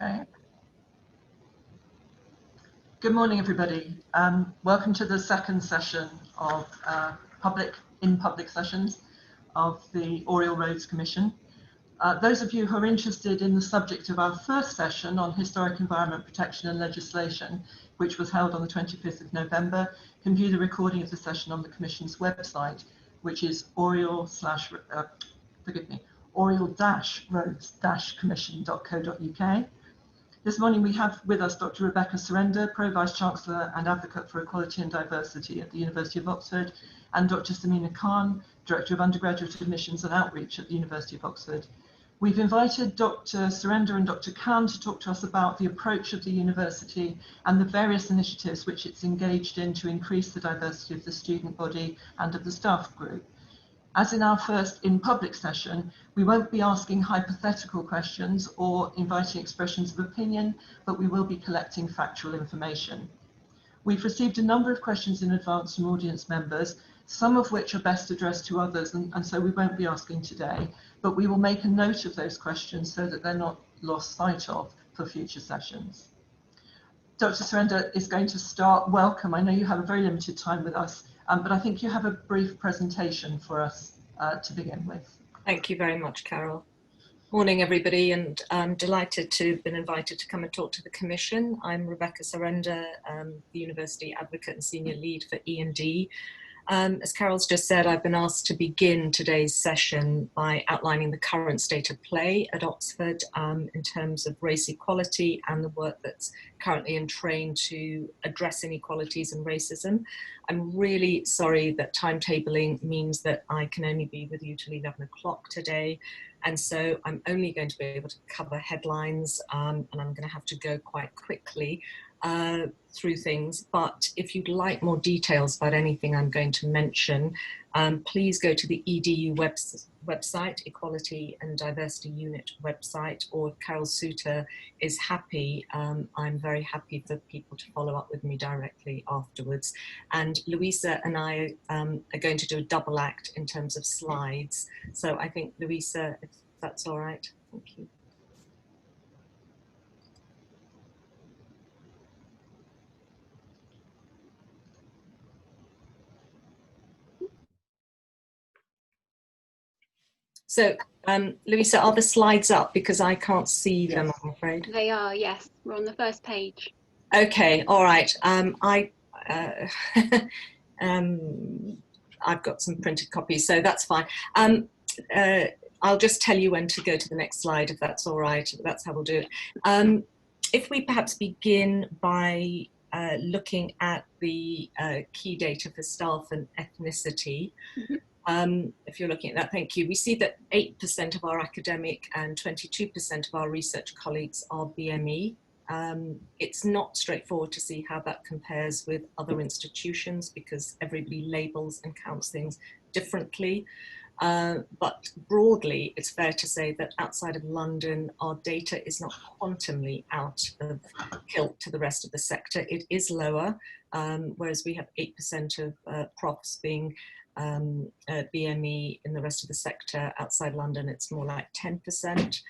Okay. Good morning, everybody. Welcome to the second session of public sessions of the Oriel Roads Commission. Those of you who are interested in the subject of our first session on historic environment protection and legislation, which was held on the 25th of November, can view the recording of the session on the Commission's website, which is oriel-roads-commission.co.uk. This morning we have with us Dr. Rebecca Surender, Pro-Vice-Chancellor and Advocate for Equality and Diversity at the University of Oxford, and Dr. Samina Khan, Director of Undergraduate Admissions and Outreach at the University of Oxford. We've invited Dr. Surender and Dr. Khan to talk to us about the approach of the university and the various initiatives which it's engaged in to increase the diversity of the student body and of the staff group. As in our first in-public session, we won't be asking hypothetical questions or inviting expressions of opinion, but we will be collecting factual information. We've received a number of questions in advance from audience members, some of which are best addressed to others, and so we won't be asking today, but we will make a note of those questions so that they're not lost sight of for future sessions. Dr. Surender is going to start. Welcome. I know you have a very limited time with us, but I think you have a brief presentation for us to begin with. Thank you very much, Carol. Morning, everybody, and I'm delighted to have been invited to come and talk to the Commission. I'm Rebecca Surender, the University Advocate and Senior Lead for E&D. As Carol's just said, I've been asked to begin today's session by outlining the current state of play at Oxford in terms of race equality and the work that's currently in train to address inequalities and racism. I'm really sorry that timetabling means that I can only be with you till 11 o'clock today. And so I'm only going to be able to cover headlines and I'm going to have to go quite quickly through things. But if you'd like more details about anything I'm going to mention, please go to the EDU website, Equality and Diversity Unit website, or if Carol Souter is happy, I'm very happy for people to follow up with me directly afterwards. And Louisa and I are going to do a double act in terms of slides. So I think, Louisa, if that's all right, thank you. So, Louisa, are the slides up? Because I can't see them, I'm afraid. They are, yes. We're on the first page. Okay, all right. I've got some printed copies, so that's fine. I'll just tell you when to go to the next slide, if that's all right. That's how we'll do it. If we perhaps begin by looking at the key data for staff and ethnicity. If you're looking at that, thank you. We see that 8% of our academic and 22% of our research colleagues are BME. It's not straightforward to see how that compares with other institutions because everybody labels and counts things differently. But broadly, it's fair to say that outside of London, our data is not quantumly out of kilt to the rest of the sector. It is lower, whereas we have 8% of profs being BME in the rest of the sector. Outside London, it's more like 10%.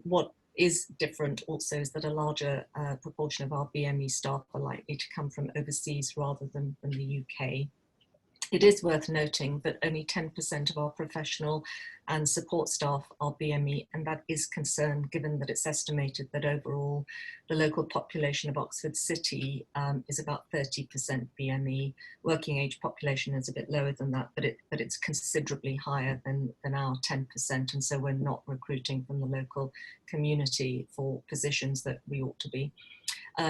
What is different also is that a larger proportion of our BME staff are likely to come from overseas rather than from the UK. It is worth noting that only 10% of our professional and support staff are BME, and that is concern given that it's estimated that overall the local population of Oxford City is about 30% BME. Working age population is a bit lower than that, but it's considerably higher than our 10%, and so we're not recruiting from the local community for positions that we ought to be.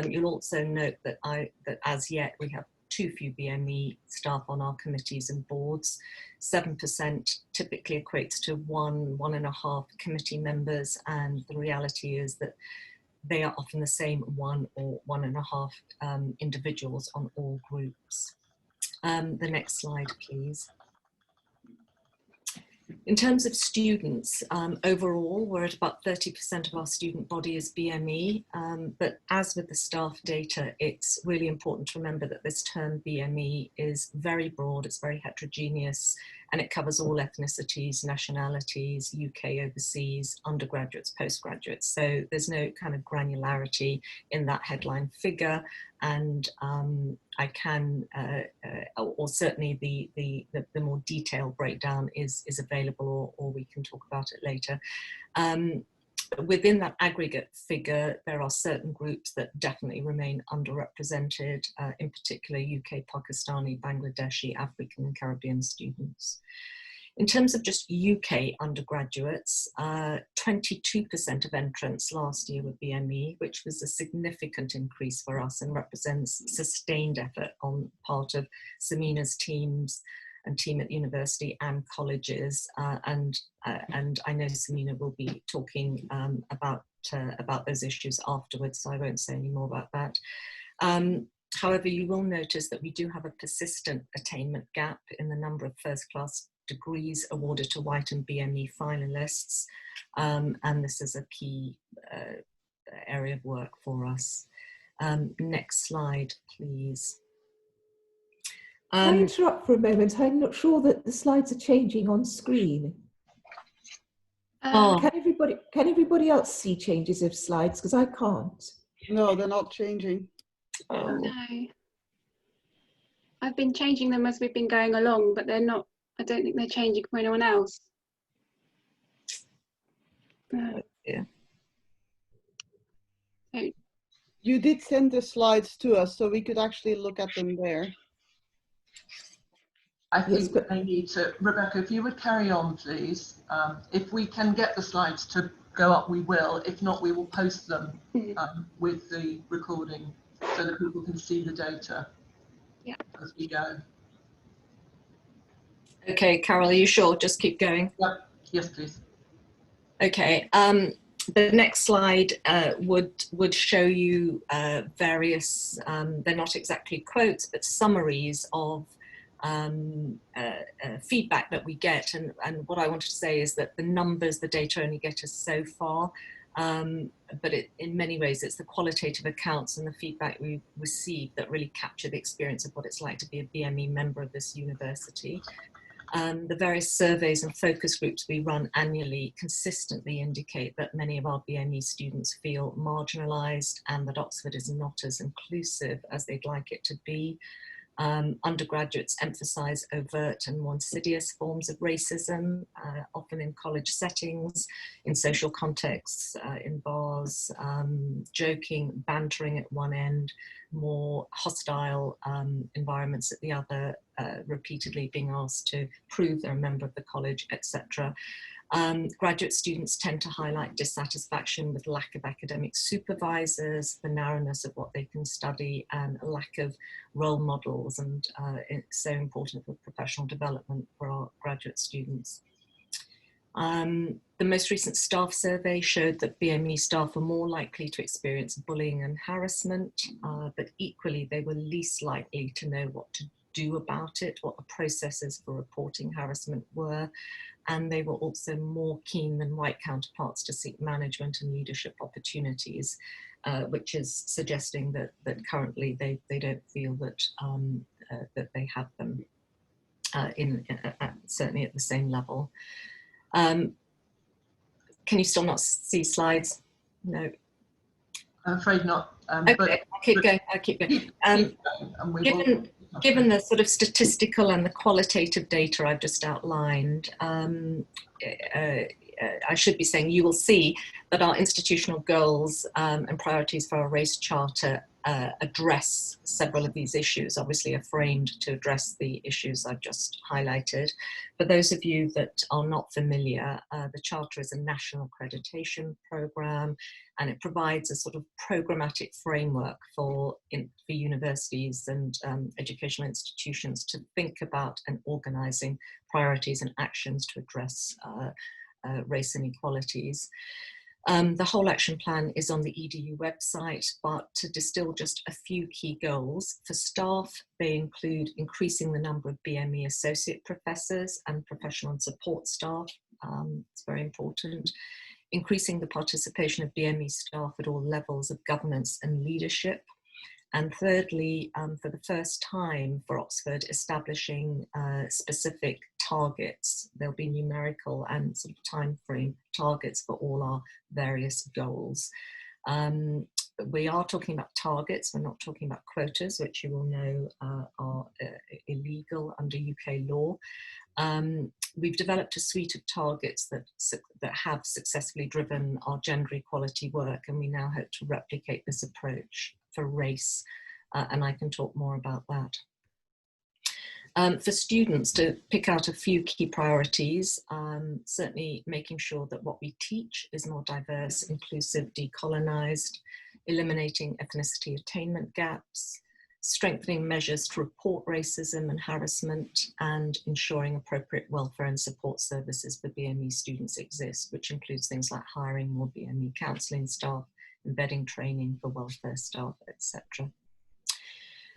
You'll also note that as yet we have too few BME staff on our committees and boards. 7% typically equates to 1.5 committee members, and the reality is that they are often the same 1 or 1.5 individuals on all groups. The next slide, please. In terms of students, overall, we're at about 30% of our student body is BME, but as with the staff data, it's really important to remember that this term BME is very broad, it's very heterogeneous, and it covers all ethnicities, nationalities, UK, overseas, undergraduates, postgraduates. So there's no kind of granularity in that headline figure, and I can, or certainly the more detailed breakdown is available, or we can talk about it later. Within that aggregate figure, there are certain groups that definitely remain underrepresented, in particular UK, Pakistani, Bangladeshi, African and Caribbean students. In terms of just UK undergraduates, 22% of entrants last year were BME, which was a significant increase for us and represents sustained effort on part of Samina's teams and team at university and colleges, and I know Samina will be talking about those issues afterwards, so I won't say any more about that. However, you will notice that we do have a persistent attainment gap in the number of first-class degrees awarded to white and BME finalists, and this is a key area of work for us. Next slide, please. Can I interrupt for a moment? I'm not sure that the slides are changing on screen. Can everybody else see changes of slides? Because I can't. No, they're not changing. Oh. No. I've been changing them as we've been going along, but they're not, I don't think they're changing for anyone else. Yeah. So, you did send the slides to us, so we could actually look at them there. I think they need to, Rebecca, if you would carry on, please. If we can get the slides to go up, we will. If not, we will post them with the recording so that people can see the data as we go. Okay, Carol, are you sure? Just keep going. Yep. Yes, please. Okay. The next slide would show you various, they're not exactly quotes, but summaries of feedback that we get, and what I wanted to say is that the numbers, the data only get us so far, but in many ways it's the qualitative accounts and the feedback we receive that really capture the experience of what it's like to be a BME member of this university. The various surveys and focus groups we run annually consistently indicate that many of our BME students feel marginalised and that Oxford is not as inclusive as they'd like it to be. Undergraduates emphasise overt and more insidious forms of racism, often in college settings, in social contexts, in bars, joking, bantering at one end, more hostile environments at the other, repeatedly being asked to prove they're a member of the college, etc. Graduate students tend to highlight dissatisfaction with lack of academic supervisors, the narrowness of what they can study, and a lack of role models, and it's so important for professional development for our graduate students. The most recent staff survey showed that BME staff were more likely to experience bullying and harassment, but equally they were least likely to know what to do about it, what the processes for reporting harassment were, and they were also more keen than white counterparts to seek management and leadership opportunities, which is suggesting that currently they don't feel that that they have them certainly at the same level. Can you still not see slides? No. I'm afraid not. Okay, but I'll keep going. I'll keep going. Given the sort of statistical and the qualitative data I've just outlined, I should be saying you will see that our institutional goals and priorities for our race charter address several of these issues, obviously are framed to address the issues I've just highlighted. For those of you that are not familiar, the Charter is a national accreditation programme, and it provides a sort of programmatic framework for universities and educational institutions to think about and organising priorities and actions to address race inequalities. The whole action plan is on the EDU website, but to distill just a few key goals. For staff, they include increasing the number of BME associate professors and professional and support staff. It's very important. Increasing the participation of BME staff at all levels of governance and leadership. And thirdly, for the first time for Oxford, establishing specific targets. There'll be numerical and sort of time frame targets for all our various goals. We are talking about targets, we're not talking about quotas, which you will know are illegal under UK law. We've developed a suite of targets that have successfully driven our gender equality work, and we now hope to replicate this approach for race, and I can talk more about that. For students, to pick out a few key priorities, certainly making sure that what we teach is more diverse, inclusive, decolonised, eliminating ethnicity attainment gaps, strengthening measures to report racism and harassment, and ensuring appropriate welfare and support services for BME students exist, which includes things like hiring more BME counselling staff, embedding training for welfare staff, etc.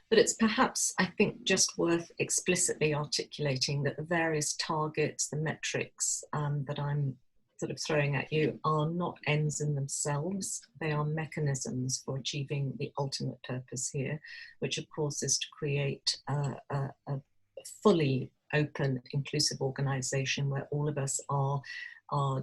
But it's perhaps, I think, just worth explicitly articulating that the various targets, the metrics that I'm sort of throwing at you are not ends in themselves. They are mechanisms for achieving the ultimate purpose here, which of course is to create a fully open, inclusive organisation where all of us are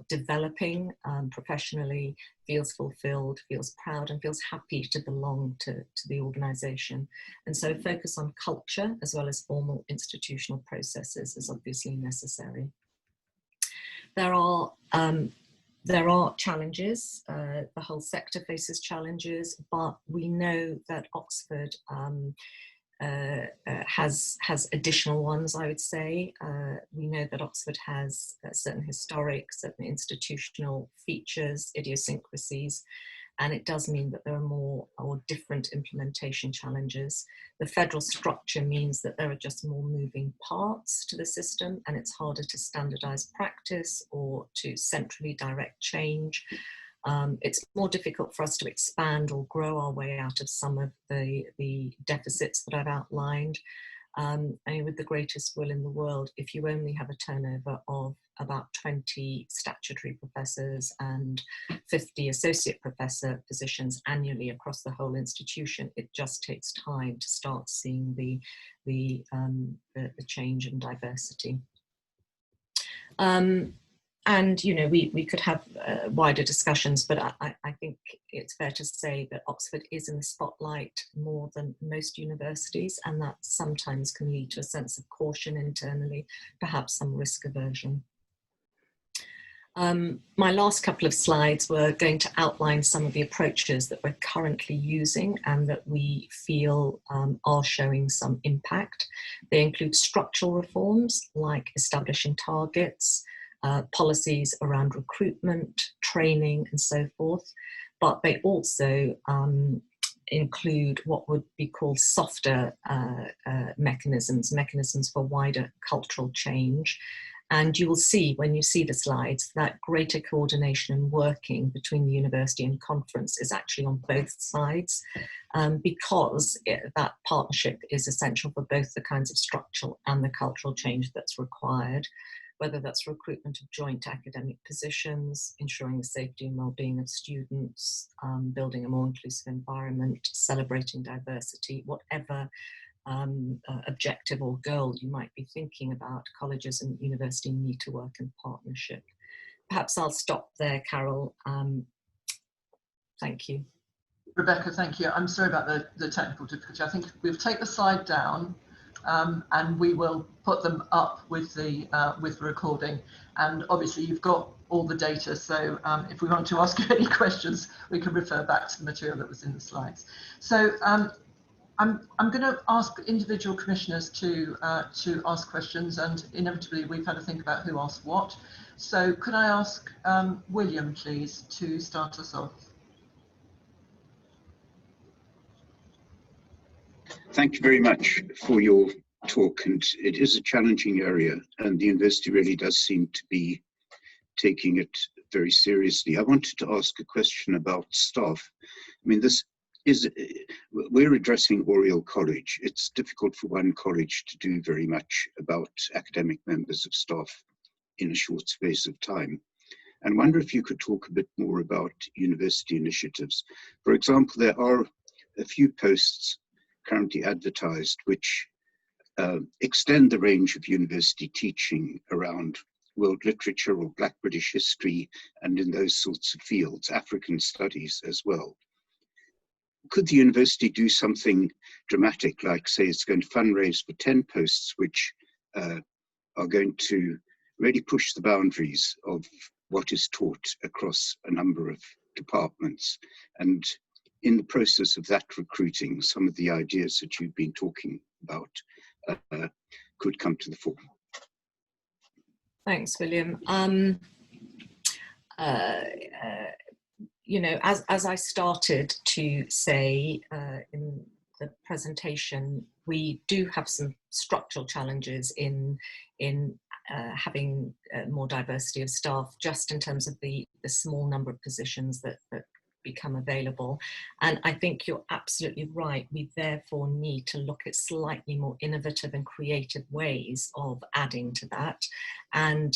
developing professionally, feels fulfilled, feels proud, and feels happy to belong to the organisation. And so focus on culture as well as formal institutional processes is obviously necessary. There are challenges, the whole sector faces challenges, but we know that Oxford has additional ones, I would say. We know that Oxford has certain historic, certain institutional features, idiosyncrasies, and it does mean that there are more or different implementation challenges. The federal structure means that there are just more moving parts to the system, and it's harder to standardise practice or to centrally direct change. It's more difficult for us to expand or grow our way out of some of the deficits that I've outlined. And with the greatest will in the world, if you only have a turnover of about 20 statutory professors and 50 associate professor positions annually across the whole institution, it just takes time to start seeing the change in diversity. And, you know, we could have wider discussions, but I think it's fair to say that Oxford is in the spotlight more than most universities, and that sometimes can lead to a sense of caution internally, perhaps some risk aversion. My last couple of slides were going to outline some of the approaches that we're currently using and that we feel are showing some impact. They include structural reforms like establishing targets, policies around recruitment, training, and so forth, but they also include what would be called softer mechanisms for wider cultural change. And you will see, when you see the slides, that greater coordination and working between the university and conference is actually on both sides, because that partnership is essential for both the kinds of structural and the cultural change that's required, whether that's recruitment of joint academic positions, ensuring the safety and well-being of students, building a more inclusive environment, celebrating diversity, whatever objective or goal you might be thinking about, colleges and university need to work in partnership. Perhaps I'll stop there, Carol. Thank you. Rebecca, thank you. I'm sorry about the technical difficulty. I think we'll take the slide down and we will put them up with the recording. And obviously you've got all the data, so if we want to ask you any questions, we can refer back to the material that was in the slides. So I'm going to ask individual commissioners to ask questions, and inevitably we've had to think about who asks what. So could I ask William, please, to start us off? Thank you very much for your talk, and it is a challenging area, and the university really does seem to be taking it very seriously. I wanted to ask a question about staff. I mean, we're addressing Oriel College. It's difficult for one college to do very much about academic members of staff in a short space of time. And I wonder if you could talk a bit more about university initiatives. For example, there are a few posts currently advertised which extend the range of university teaching around world literature or Black British history, and in those sorts of fields, African studies as well. Could the university do something dramatic, like say it's going to fundraise for 10 posts, which are going to really push the boundaries of what is taught across a number of departments? And in the process of that recruiting, some of the ideas that you've been talking about could come to the fore. Thanks, William. You know, as I started to say in the presentation, we do have some structural challenges in having more diversity of staff, just in terms of the small number of positions that become available. And I think you're absolutely right. We therefore need to look at slightly more innovative and creative ways of adding to that. And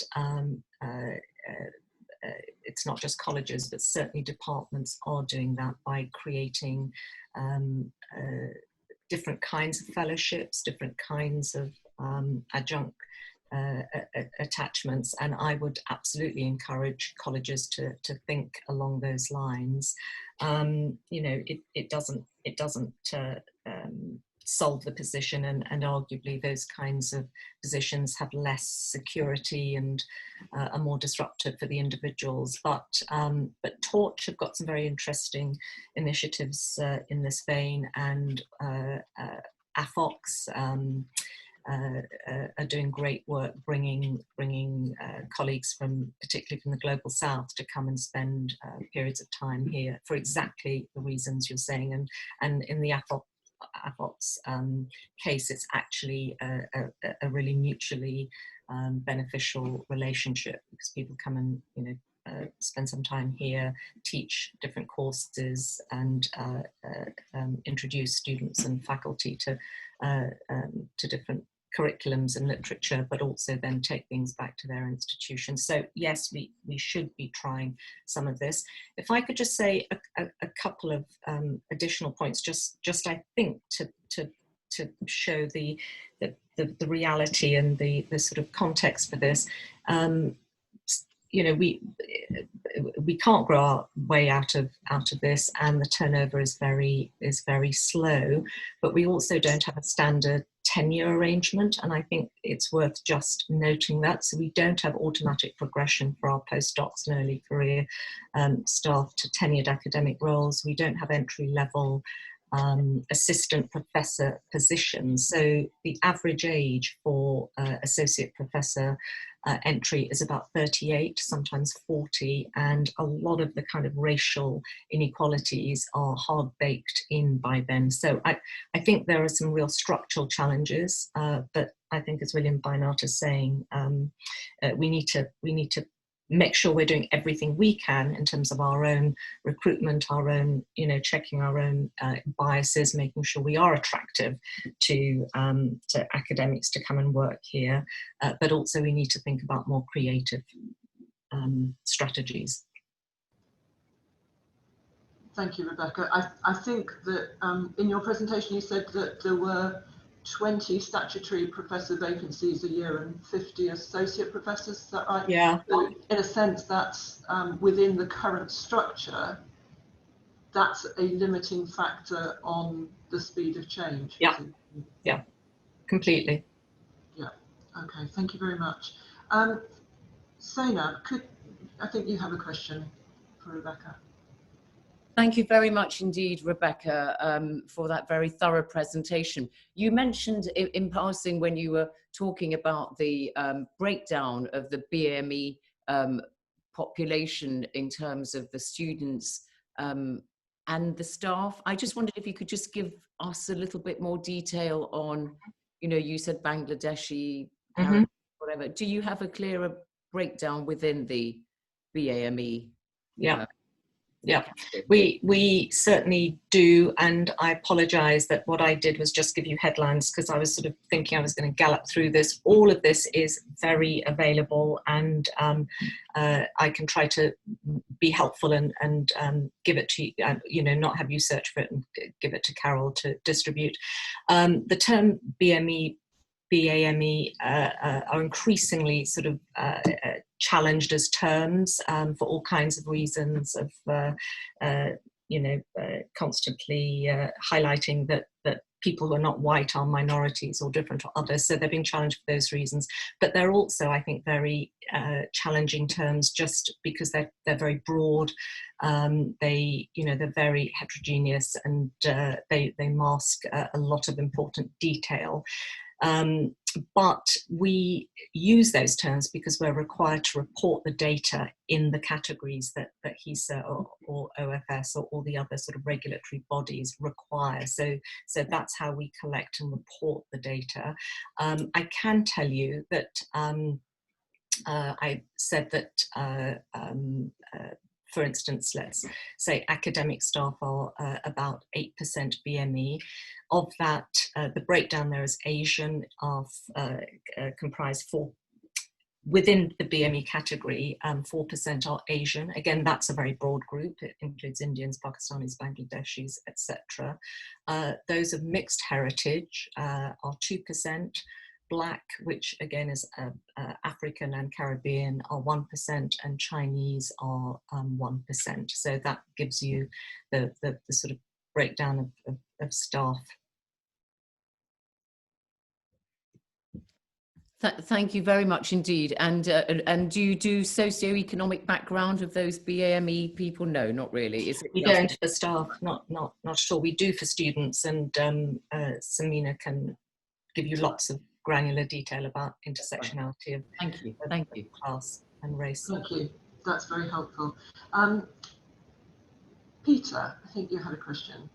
it's not just colleges, but certainly departments are doing that by creating different kinds of fellowships, different kinds of adjunct attachments, and I would absolutely encourage colleges to think along those lines. You know, it doesn't solve the position, and arguably those kinds of positions have less security and are more disruptive for the individuals. But Torch have got some very interesting initiatives in this vein, and AFOX are doing great work bringing colleagues from, particularly from the Global South, to come and spend periods of time here for exactly the reasons you're saying. And in the AFOX case, it's actually a really mutually beneficial relationship, because people come and, you know, spend some time here, teach different courses, and introduce students and faculty to different curriculums and literature, but also then take things back to their institutions. So yes, we should be trying some of this. If I could just say a couple of additional points, just I think to show the reality and the sort of context for this. You know, we can't grow our way out of this, and the turnover is very slow. But we also don't have a standard tenure arrangement, and I think it's worth just noting that. So we don't have automatic progression for our postdocs and early career staff to tenured academic roles. We don't have entry level assistant professor positions. So the average age for associate professor entry is about 38, sometimes 40, and a lot of the kind of racial inequalities are hard baked in by then. So I think there are some real structural challenges, but I think, as William Beinart is saying, we need to make sure we're doing everything we can in terms of our own recruitment, our own, you know, checking our own biases, making sure we are attractive to academics to come and work here. But also we need to think about more creative strategies. Thank you, Rebecca. I think that in your presentation you said that there were 20 statutory professor vacancies a year and 50 associate professors, is that right? Yeah. So in a sense, that's within the current structure, that's a limiting factor on the speed of change. Yeah, yeah, completely. Yeah, okay, thank you very much. Sena, I think you have a question for Rebecca. Thank you very much indeed, Rebecca, for that very thorough presentation. You mentioned in passing, when you were talking about the breakdown of the BME population in terms of the students and the staff. I just wondered if you could just give us a little bit more detail on, you know, you said Bangladeshi, whatever. Do you have a clearer breakdown within the BAME? Yeah. Yeah, we certainly do, and I apologise that what I did was just give you headlines, because I was sort of thinking I was going to gallop through this. All of this is very available, and I can try to be helpful and give it to you, you know, not have you search for it and give it to Carol to distribute. The term BME BAME are increasingly sort of challenged as terms for all kinds of reasons of, constantly highlighting that people who are not white are minorities or different to others. So they're being challenged for those reasons. But they're also, I think, very challenging terms just because they're very broad. They're very heterogeneous, and they mask a lot of important detail. But we use those terms because we're required to report the data in the categories that HESA or OFS or all the other sort of regulatory bodies require. So that's how we collect and report the data. I can tell you that I said that for instance, let's say academic staff are about 8% BME. Of that, the breakdown there is Asian comprise within the BME category, 4% are Asian. Again, that's a very broad group. It includes Indians, Pakistanis, Bangladeshis, etc. Those of mixed heritage are 2%. Black, which again is African and Caribbean, are 1%, and Chinese are 1%. So that gives you the sort of breakdown of staff. Thank you very much indeed. And do you do socioeconomic background of those BAME people? No, not really. Is it? We don't for staff, not at all. We do for students, and Samina can give you lots of granular detail about intersectionality of thank you class and race. Thank you. That's very helpful. Peter, I think you had a question.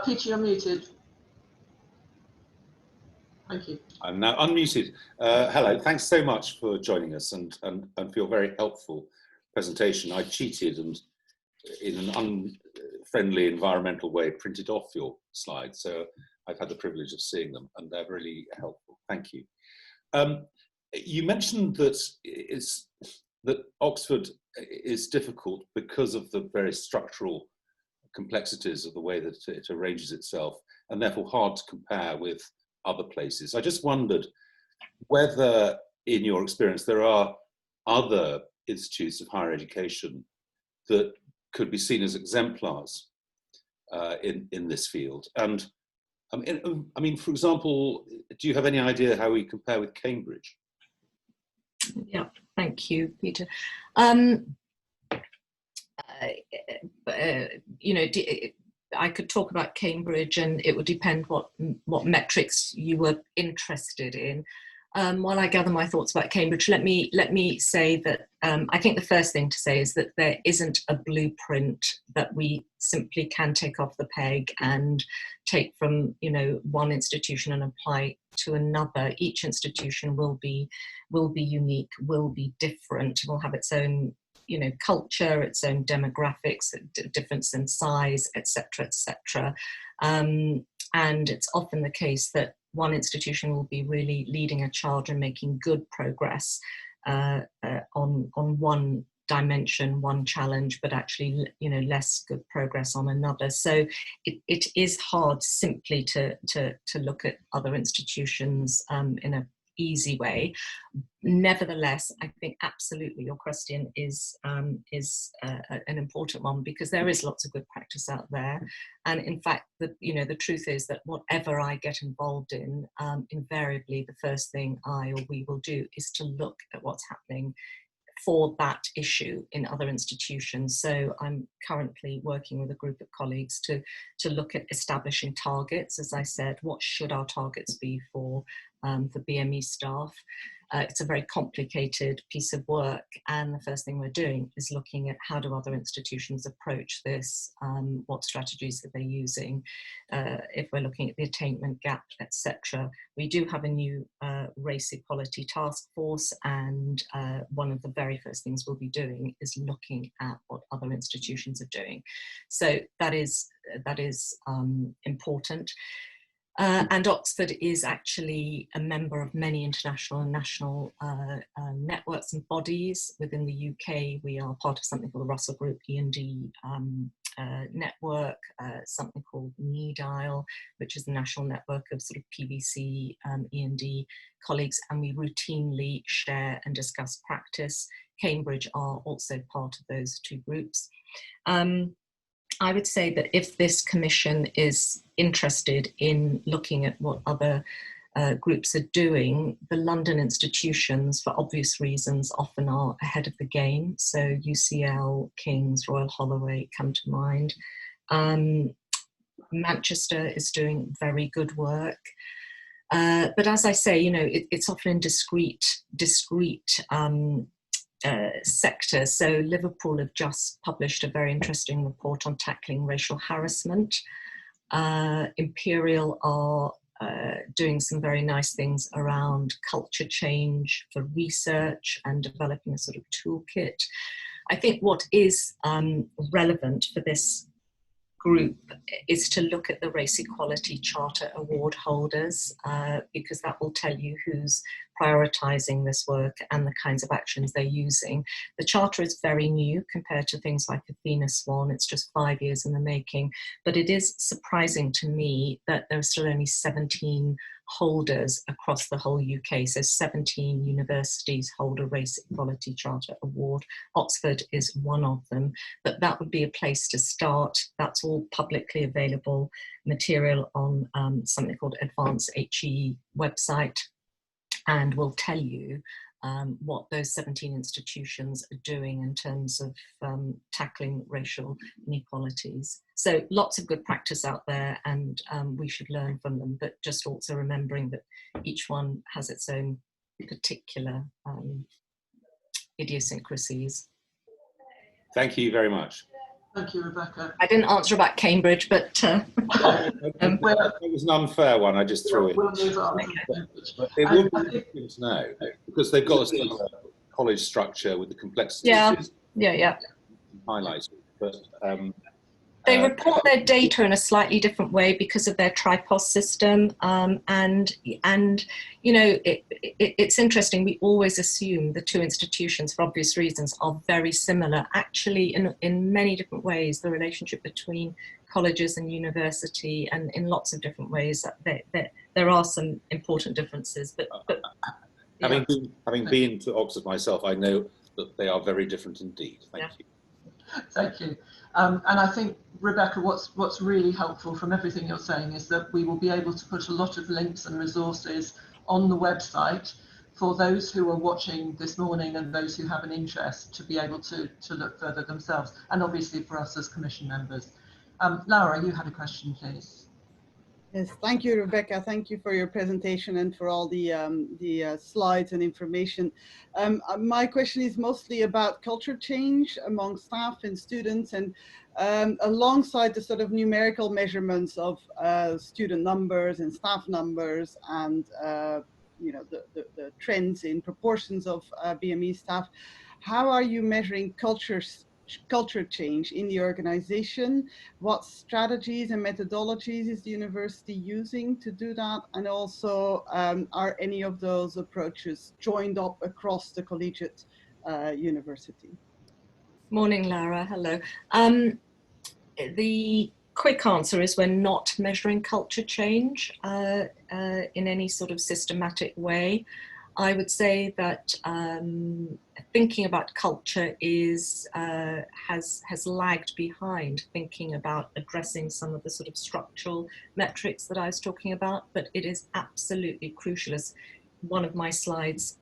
Peter, you're muted. Thank you. I'm now unmuted. Hello, thanks so much for joining us and for your very helpful presentation. I cheated and in an unfriendly environmental way printed off your slides, so I've had the privilege of seeing them and they're really helpful. Thank you. You mentioned that Oxford is difficult because of the very structural complexities of the way that it arranges itself, and therefore hard to compare with other places. I just wondered whether, in your experience, there are other institutes of higher education that could be seen as exemplars in this field. And I mean, for example, do you have any idea how we compare with Cambridge? Yeah, thank you, Peter. I could talk about Cambridge, and it would depend what metrics you were interested in. While I gather my thoughts about Cambridge, let me say that I think the first thing to say is that there isn't a blueprint that we simply can take off the peg and take from one institution and apply to another. Each institution will be unique, will be different, will have its own culture, its own demographics, difference in size, etc., etc. And it's often the case that one institution will be really leading a charge and making good progress on one dimension, one challenge, but actually less good progress on another. So it is hard simply to look at other institutions in a easy way. Nevertheless, I think absolutely your question is an important one, because there is lots of good practice out there, and in fact the truth is that whatever I get involved in, invariably the first thing I or we will do is to look at what's happening for that issue in other institutions. So I'm currently working with a group of colleagues to look at establishing targets. As I said, what should our targets be for BME staff? It's a very complicated piece of work, and the first thing we're doing is looking at how do other institutions approach this, what strategies are they using, if we're looking at the attainment gap, etc. We do have a new race equality task force, and one of the very first things we'll be doing is looking at what other institutions are doing. So that is important. And Oxford is actually a member of many international and national networks and bodies. Within the UK, we are part of something called the Russell Group E&D network, something called NEDILE, which is the national network of sort of PVC E&D colleagues, and we routinely share and discuss practice. Cambridge are also part of those two groups. I would say that if this commission is interested in looking at what other groups are doing, the London institutions, for obvious reasons, often are ahead of the game. So UCL, King's, Royal Holloway come to mind. Manchester is doing very good work. But as I say, you know, it's often in discrete sector. So Liverpool have just published a very interesting report on tackling racial harassment. Imperial are doing some very nice things around culture change for research and developing a sort of toolkit. I think what is relevant for this group is to look at the Race Equality Charter Award holders, because that will tell you who's prioritising this work and the kinds of actions they're using. The Charter is very new compared to things like Athena Swan. It's just 5 years in the making, but it is surprising to me that there are still only 17 holders across the whole UK. So 17 universities hold a Race Equality Charter Award. Oxford is one of them, but that would be a place to start. That's all publicly available material on something called Advanced HE website, and will tell you what those 17 institutions are doing in terms of tackling racial inequalities. So lots of good practice out there, and we should learn from them, but just also remembering that each one has its own particular idiosyncrasies. Thank you very much. Thank you, Rebecca. I didn't answer about Cambridge, but it was an unfair one. I just threw it. We'll move on. But it would be interesting to know, because they've got a similar college structure with the complexities highlighted. But they report their data in a slightly different way because of their TRIPOS system, and you know, it's interesting. We always assume the two institutions, for obvious reasons, are very similar. Actually, in many different ways, the relationship between colleges and university, and in lots of different ways, there are some important differences. But having been to Oxford myself, I know that they are very different indeed. Thank you. Thank you. And I think, Rebecca, what's really helpful from everything you're saying is that we will be able to put a lot of links and resources on the website for those who are watching this morning and those who have an interest to be able to look further themselves, and obviously for us as Commission members. Laura, you had a question, please. Yes, thank you, Rebecca. Thank you for your presentation and for all the slides and information. My question is mostly about culture change among staff and students, and alongside the sort of numerical measurements of student numbers and staff numbers, and you know, the trends in proportions of BME staff. How are you measuring culture change in the organization? What strategies and methodologies is the university using to do that? And also, are any of those approaches joined up across the collegiate university? Morning, Laura. Hello. The quick answer is we're not measuring culture change in any sort of systematic way. I would say that thinking about culture is has lagged behind thinking about addressing some of the sort of structural metrics that I was talking about, but it is absolutely crucial, as one of my slides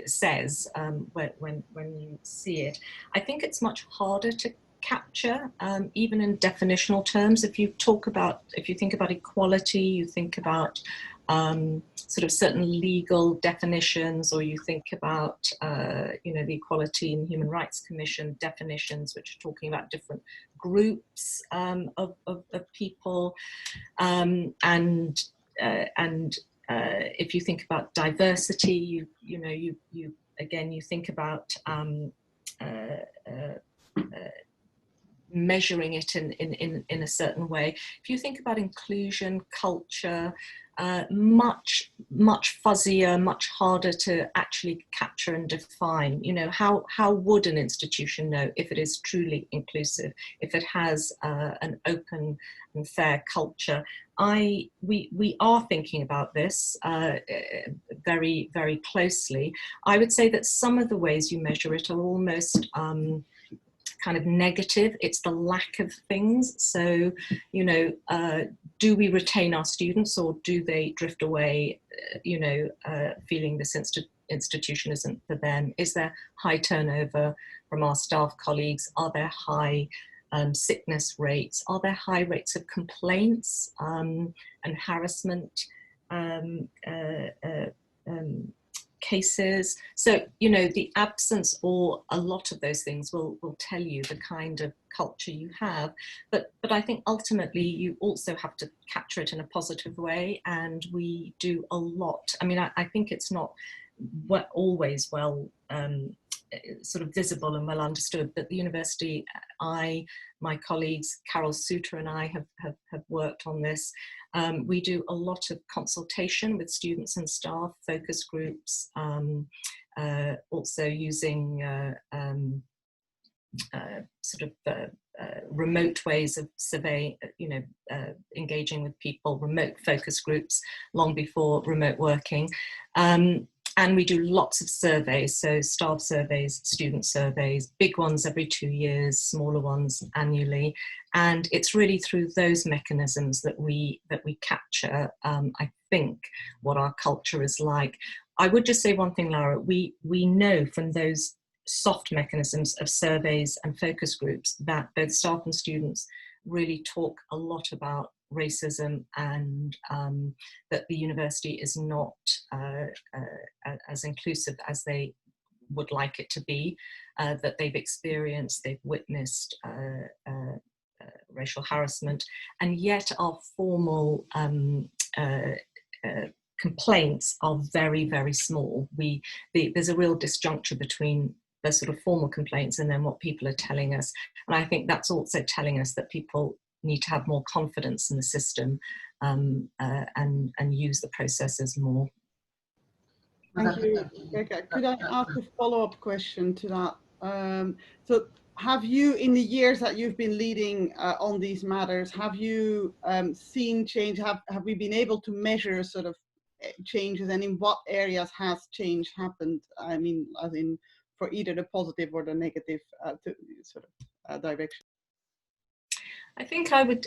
says when you see it. I think it's much harder to capture, even in definitional terms. If you think about equality, you think about sort of certain legal definitions, or you think about the Equality and Human Rights Commission definitions, which are talking about different groups of people, and if you think about diversity, you think about measuring it in a certain way. If you think about inclusion, culture, much fuzzier, much harder to actually capture and define. You know, how would an institution know if it is truly inclusive, if it has an open and fair culture? We are thinking about this very, very closely. I would say that some of the ways you measure it are almost kind of negative. It's the lack of things. So, you know, do we retain our students, or do they drift away, you know, feeling this institution isn't for them? Is there high turnover from our staff colleagues? Are there high sickness rates? Are there high rates of complaints and harassment cases? So, you know, the absence or a lot of those things will tell you the kind of culture you have. But I think ultimately you also have to capture it in a positive way, and we do a lot. I mean, I think it's not always well sort of visible and well understood, but the university, my colleagues Carol Souter and I have worked on this. We do a lot of consultation with students and staff, focus groups, also using sort of remote ways of survey, you know, engaging with people, remote focus groups long before remote working. And we do lots of surveys, so staff surveys, student surveys, big ones every 2 years, smaller ones annually. And it's really through those mechanisms that we capture, I think, what our culture is like. I would just say one thing, Lara, we know from those soft mechanisms of surveys and focus groups that both staff and students really talk a lot about racism, and that the university is not as inclusive as they would like it to be, that they've experienced, they've witnessed racial harassment, and yet our formal complaints are very, very small. There's a real disjuncture between the sort of formal complaints and then what people are telling us. And I think that's also telling us that people need to have more confidence in the system and use the processes more. Thank you, Rebecca. Could I ask a follow-up question to that? So have you, in the years that you've been leading on these matters, have you seen change? Have we been able to measure sort of changes, and in what areas has change happened? I mean, as in for either the positive or the negative direction. I think I would,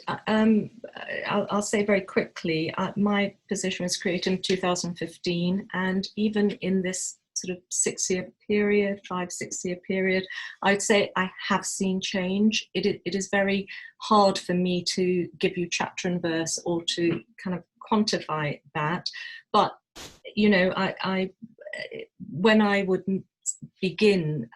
I'll say very quickly, my position was created in 2015, and even in this sort of 6-year period, 5-6 year period, I'd say I have seen change. It is very hard for me to give you chapter and verse or to kind of quantify that. But, you know, when I would begin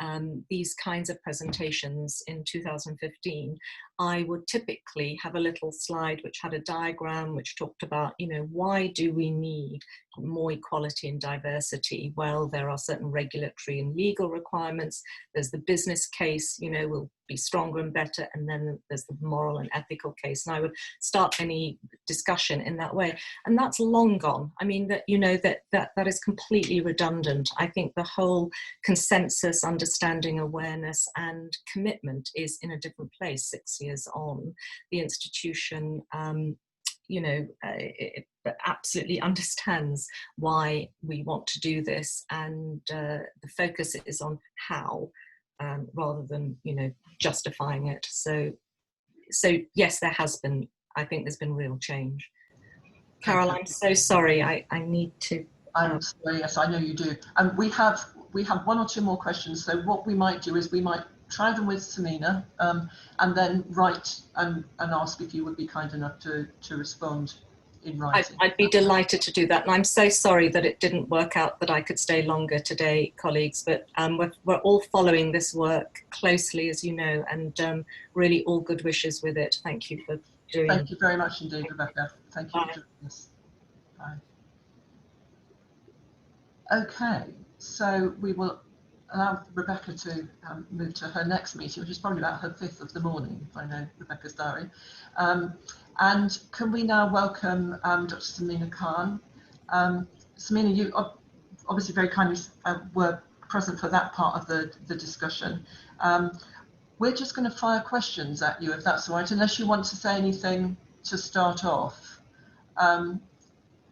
these kinds of presentations in 2015, I would typically have a little slide which had a diagram which talked about, you know, why do we need more equality and diversity? Well, there are certain regulatory and legal requirements. There's the business case, you know, will be stronger and better, and then there's the moral and ethical case. And I would start any discussion in that way, and that's long gone. I mean, that, you know, that is completely redundant. I think the whole consensus, understanding, awareness and commitment is in a different place 6 years on. The institution, you know, it absolutely understands why we want to do this, and the focus is on how, rather than, you know, justifying it. So yes, there has been, I think there's been real change. Carol, I'm so sorry, I need to. I'm sorry, yes, I know you do. And we have 1 or 2 more questions. So what we might do is we might try them with Samina, and then write and ask if you would be kind enough to respond in writing. I'd be delighted to do that. And I'm so sorry that it didn't work out that I could stay longer today, colleagues, but we're all following this work closely, as you know, and really all good wishes with it. Thank you for doing it. Thank you very much indeed, Rebecca. Thank you for doing this. Bye. Okay, so we will allow Rebecca to move to her next meeting, which is probably about her 5th of the morning, if I know Rebecca's diary. And can we now welcome Dr. Samina Khan? Samina, you obviously very kindly were present for that part of the discussion. We're just going to fire questions at you, if that's all right, unless you want to say anything to start off.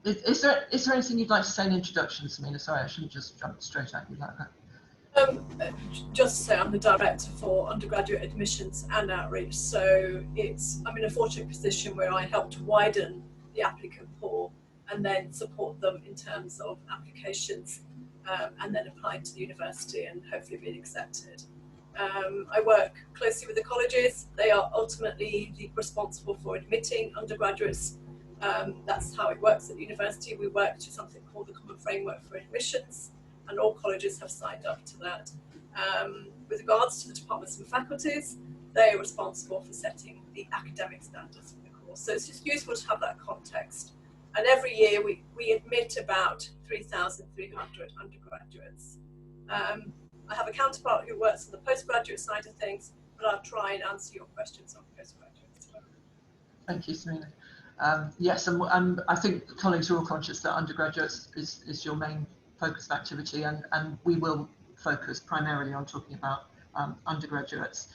Is there anything you'd like to say in introduction, Samina? Sorry, I shouldn't just jump straight at you like that. Just to say, I'm the director for undergraduate admissions and outreach, so I'm in a fortunate position where I help to widen the applicant pool and then support them in terms of applications and then applying to the university and hopefully being accepted. I work closely with the colleges. They are ultimately responsible for admitting undergraduates. That's how it works at the university. We work to something called the Common Framework for Admissions, and all colleges have signed up to that. With regards to the departments and faculties, they are responsible for setting the academic standards for the course. So it's just useful to have that context. And every year we admit about 3,300 undergraduates. I have a counterpart who works on the postgraduate side of things, but I'll try and answer your questions on postgraduates. Thank you, Samina. Yes, and I think colleagues are all conscious that undergraduates is your main focus of activity, and we will focus primarily on talking about undergraduates.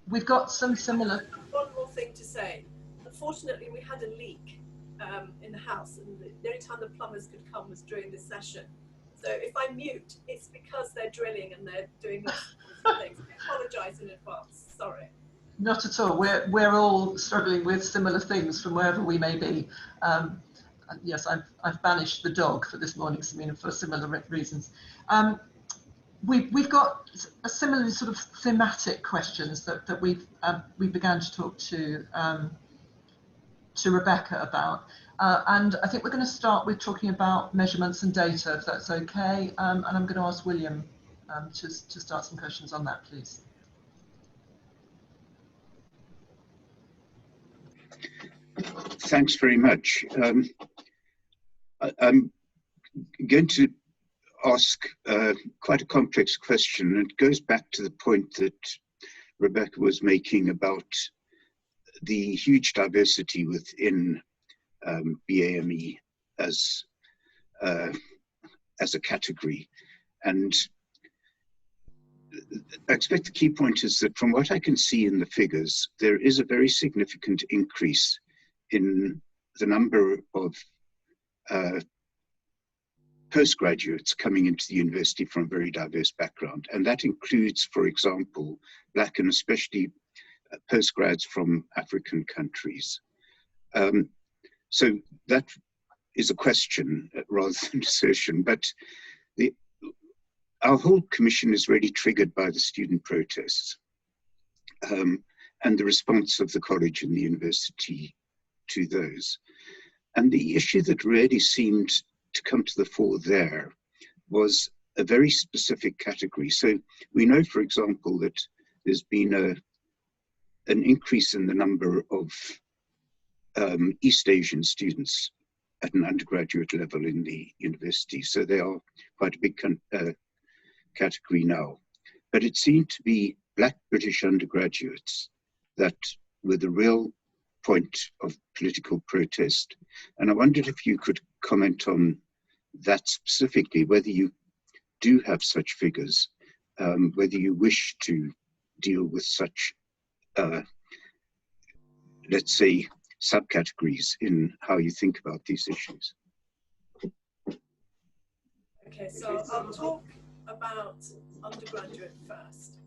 We've got some similar... One more thing to say. Unfortunately, we had a leak in the house, and the only time the plumbers could come was during this session. So if I mute, it's because they're drilling and they're doing lots of things. I apologise in advance, sorry. Not at all. We're all struggling with similar things from wherever we may be. Yes, I've banished the dog for this morning, Samina, for similar reasons. We've got a similar sort of thematic questions that we began to talk to Rebecca about. And I think we're going to start with talking about measurements and data, if that's okay. And I'm going to ask William to start some questions on that, please. Thanks very much. I'm going to ask quite a complex question. It goes back to the point that Rebecca was making about the huge diversity within BAME as a category. And I expect the key point is that from what I can see in the figures, there is a very significant increase in the number of postgraduates coming into the university from a very diverse background. And that includes, for example, Black and especially postgrads from African countries. So that is a question rather than assertion, but our whole commission is really triggered by the student protests and the response of the college and the university to those. And the issue that really seemed to come to the fore there was a very specific category. So we know, for example, that there's been an increase in the number of East Asian students at an undergraduate level in the university. So they are quite a big category now. But it seemed to be Black British undergraduates that were the real point of political protest. And I wondered if you could comment on that specifically, whether you do have such figures, whether you wish to deal with such, let's say, subcategories in how you think about these issues. Okay, so I'll talk about undergraduate first.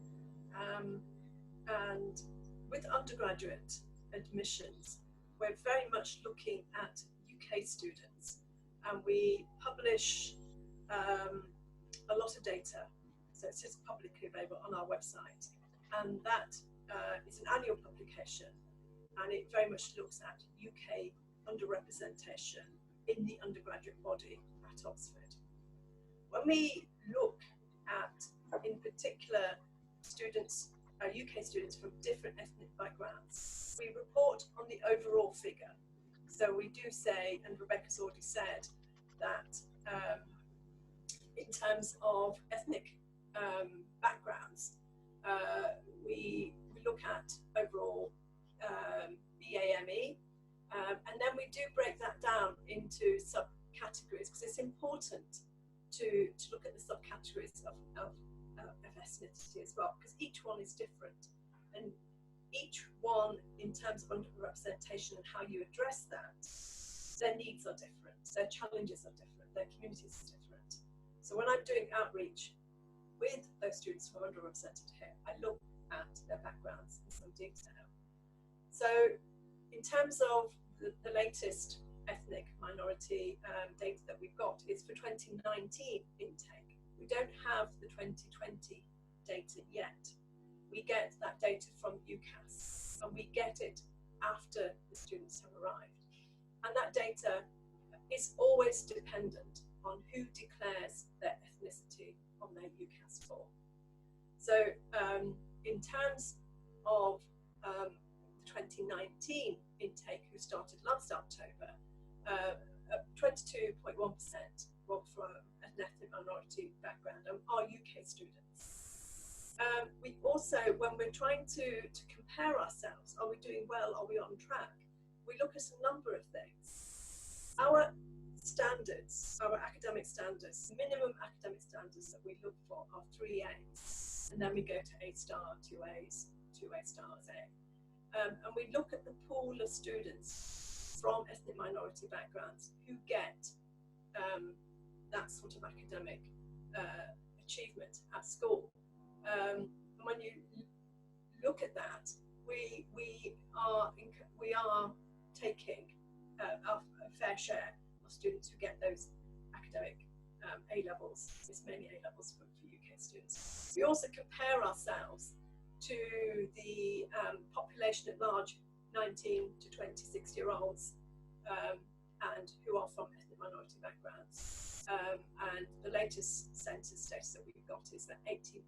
And with undergraduate admissions, we're very much looking at UK students, and we publish a lot of data. So it's just publicly available on our website. And that is an annual publication, and it very much looks at UK underrepresentation in the undergraduate body at Oxford. When we look at, in particular, students, UK students from different ethnic backgrounds, we report on the overall figure. So we do say, and Rebecca's already said, that in terms of ethnic backgrounds, we look at overall BAME, and then we do break that down into subcategories, because it's important to look at the subcategories of ethnicity as well, because each one is different, and each one, in terms of underrepresentation and how you address that, their needs are different, their challenges are different, their communities are different. So when I'm doing outreach with those students who are underrepresented here, I look at their backgrounds in some detail. So in terms of the latest ethnic minority data that we've got is for 2019 intake. We don't have the 2020 data yet. We get that data from UCAS, and we get it after the students have arrived. And that data is always dependent on who declares their ethnicity on their UCAS form. So in terms of the 2019 intake, who started last October, 22.1% were from an ethnic minority background and are UK students. We also, when we're trying to compare ourselves, are we doing well, are we on track, we look at a number of things. Our standards, our academic standards, minimum academic standards that we look for are 3 A's, and then we go to A star, 2 A's, 2 A stars, A. And we look at the pool of students from ethnic minority backgrounds who get that sort of academic achievement at school. And when you look at that, we are taking a fair share of students who get those academic A levels. There's many A levels for UK students. We also compare ourselves to the population at large, 19 to 26-year-olds, and who are from ethnic minority backgrounds. And the latest census data that we've got is that 18%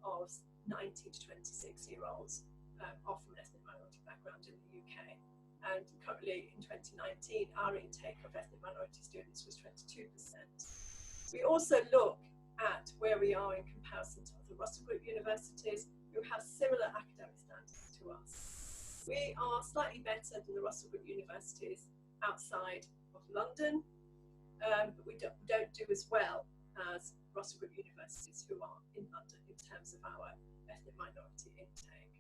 of 19 to 26-year-olds are from ethnic minority background in the UK. And currently in 2019, our intake of ethnic minority students was 22%. We also look at where we are in comparison to other Russell Group universities who have similar academic standards to us. We are slightly better than the Russell Group universities outside of London, but we don't do as well as Russell Group universities who are in London in terms of our ethnic minority intake.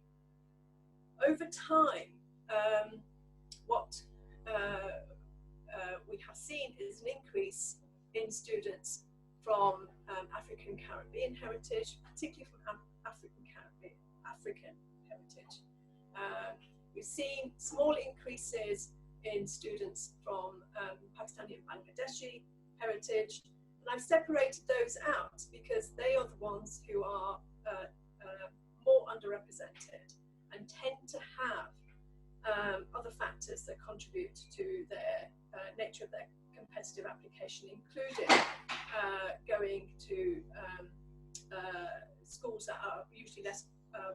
Over time, what we have seen is an increase in students from African Caribbean heritage, particularly from African heritage. We've seen small increases in students from Pakistani and Bangladeshi heritage, and I've separated those out because they are the ones who are more underrepresented and tend to have other factors that contribute to their nature of their competitive application, including going to schools that are usually less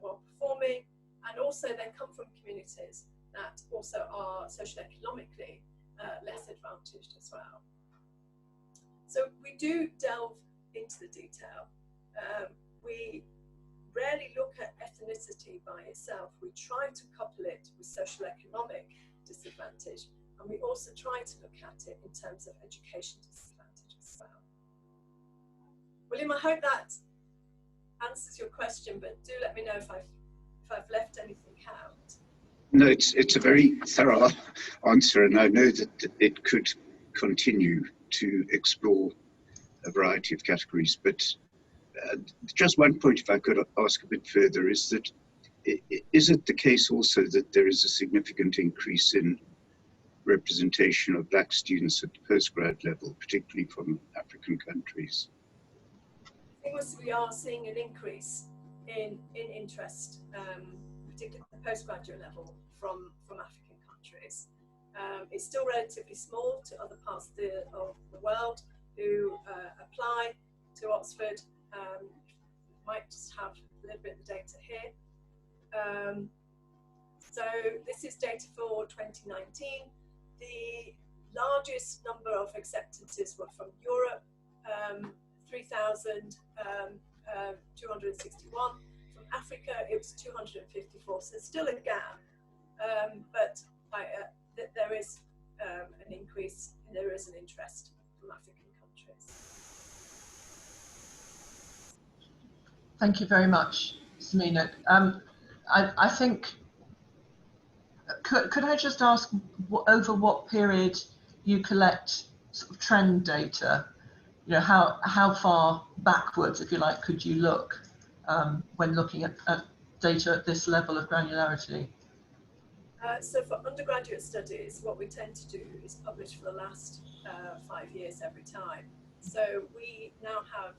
well performing, and also they come from communities that also are socioeconomically less advantaged as well. So we do delve into the detail. We rarely look at ethnicity by itself. We try to couple it with socioeconomic disadvantage, and we also try to look at it in terms of education disadvantage as well. William, I hope that answers your question, but do let me know if I've left anything out. No, it's a very thorough answer, and I know that it could continue to explore a variety of categories. But just one point, if I could ask a bit further, is that is it the case also that there is a significant increase in representation of Black students at the postgrad level, particularly from African countries? I think we are seeing an increase in interest, particularly at the postgraduate level, from African countries. It's still relatively small to other parts of the world who apply to Oxford. Might just have a little bit of the data here. So this is data for 2019. The largest number of acceptances were from Europe, 3,261. From Africa, it was 254. So still a gap, but there is an increase, and there is an interest from African countries. Thank you very much, Samina. I think, could I just ask over what period you collect sort of trend data? You know, how far backwards, if you like, could you look when looking at data at this level of granularity? So for undergraduate studies, what we tend to do is publish for the last 5 years every time. So we now have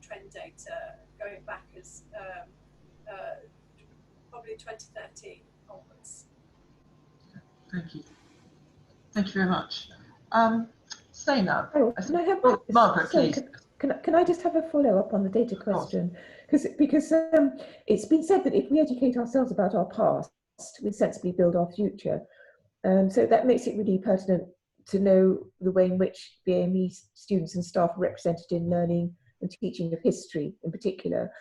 trend data going back as probably 2013 onwards. Thank you. Thank you very much. Zainab, can I have, Margaret, sorry, please. Can I just have a follow-up on the data question? Because it's been said that if we educate ourselves about our past, we sensibly build our future. So that makes it really pertinent to know the way in which BAME students and staff are represented in learning and teaching of history in particular.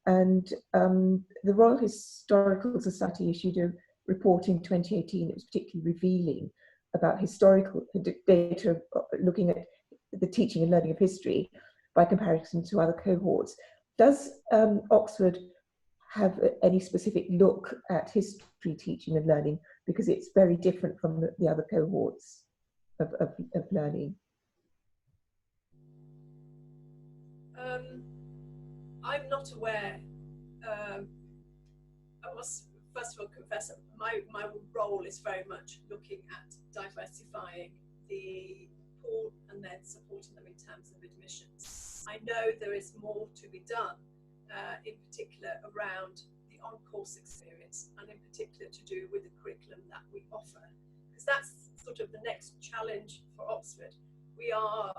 And the Royal Historical Society issued a report in 2018 that was particularly revealing about historical data looking at the teaching and learning of history by comparison to other cohorts. Does Oxford have any specific look at history teaching and learning, because it's very different from the other cohorts of learning? I'm not aware. I must first of all confess that my role is very much looking at diversifying the pool and then supporting them in terms of admissions. I know there is more to be done, in particular around the on-course experience, and in particular to do with the curriculum that we offer, because that's sort of the next challenge for Oxford. We are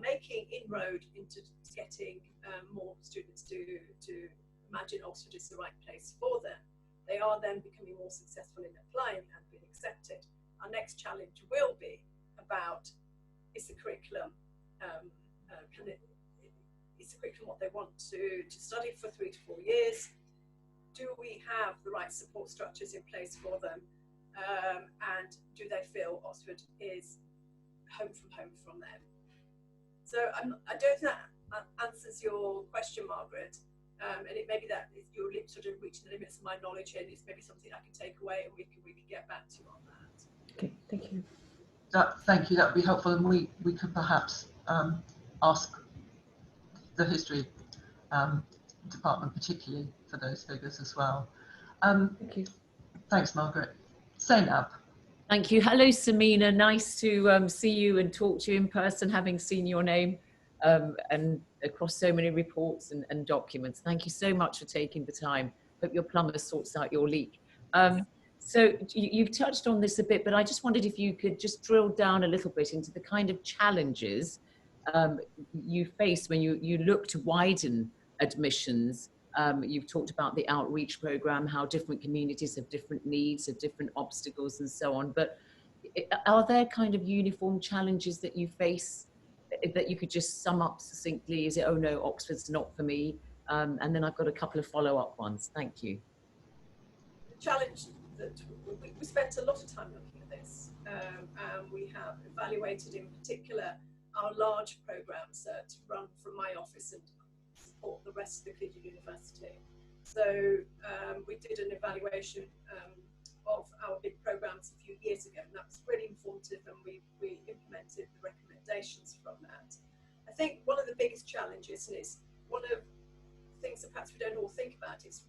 making inroad into getting more students to imagine Oxford is the right place for them. They are then becoming more successful in applying and being accepted. Our next challenge will be about, is the curriculum is the curriculum what they want to study for 3 to 4 years? Do we have the right support structures in place for them? And do they feel Oxford is home from them? So I don't think that answers your question, Margaret. And it may be that you're sort of reaching the limits of my knowledge here, and it's maybe something I can take away, and we can get back to you on that. Okay, thank you. Thank you, that would be helpful, and we could perhaps ask the history department particularly for those figures as well. Thank you. Thanks, Margaret. Zainab. Thank you. Hello, Samina. Nice to see you and talk to you in person, having seen your name and across so many reports and documents. Thank you so much for taking the time. Hope your plumber sorts out your leak. So you've touched on this a bit, but I just wondered if you could just drill down a little bit into the kind of challenges you face when you look to widen admissions. You've talked about the outreach program, how different communities have different needs, have different obstacles and so on. But are there kind of uniform challenges that you face that you could just sum up succinctly? Is it, oh no, Oxford's not for me? And then I've got a couple of follow-up ones. Thank you. The challenge that we spent a lot of time looking at this, and we have evaluated in particular our large programs to run from my office and support the rest of the Collegiate University. So we did an evaluation of our big programs a few years ago, and that was really informative, and we implemented the recommendations from that. I think one of the biggest challenges, and it's one of the things that perhaps we don't all think about, it's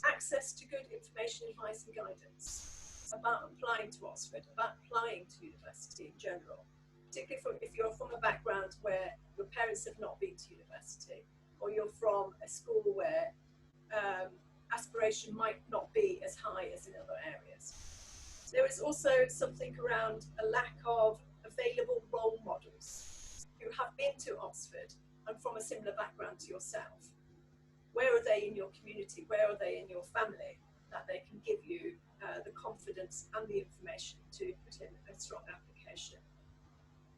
access to good information, advice and guidance about applying to Oxford, about applying to university in general. Particularly if you're from a background where your parents have not been to university, or you're from a school where aspiration might not be as high as in other areas. There is also something around a lack of available role models who have been to Oxford and from a similar background to yourself. Where are they in your community? Where are they in your family that they can give you the confidence and the information to put in a strong application?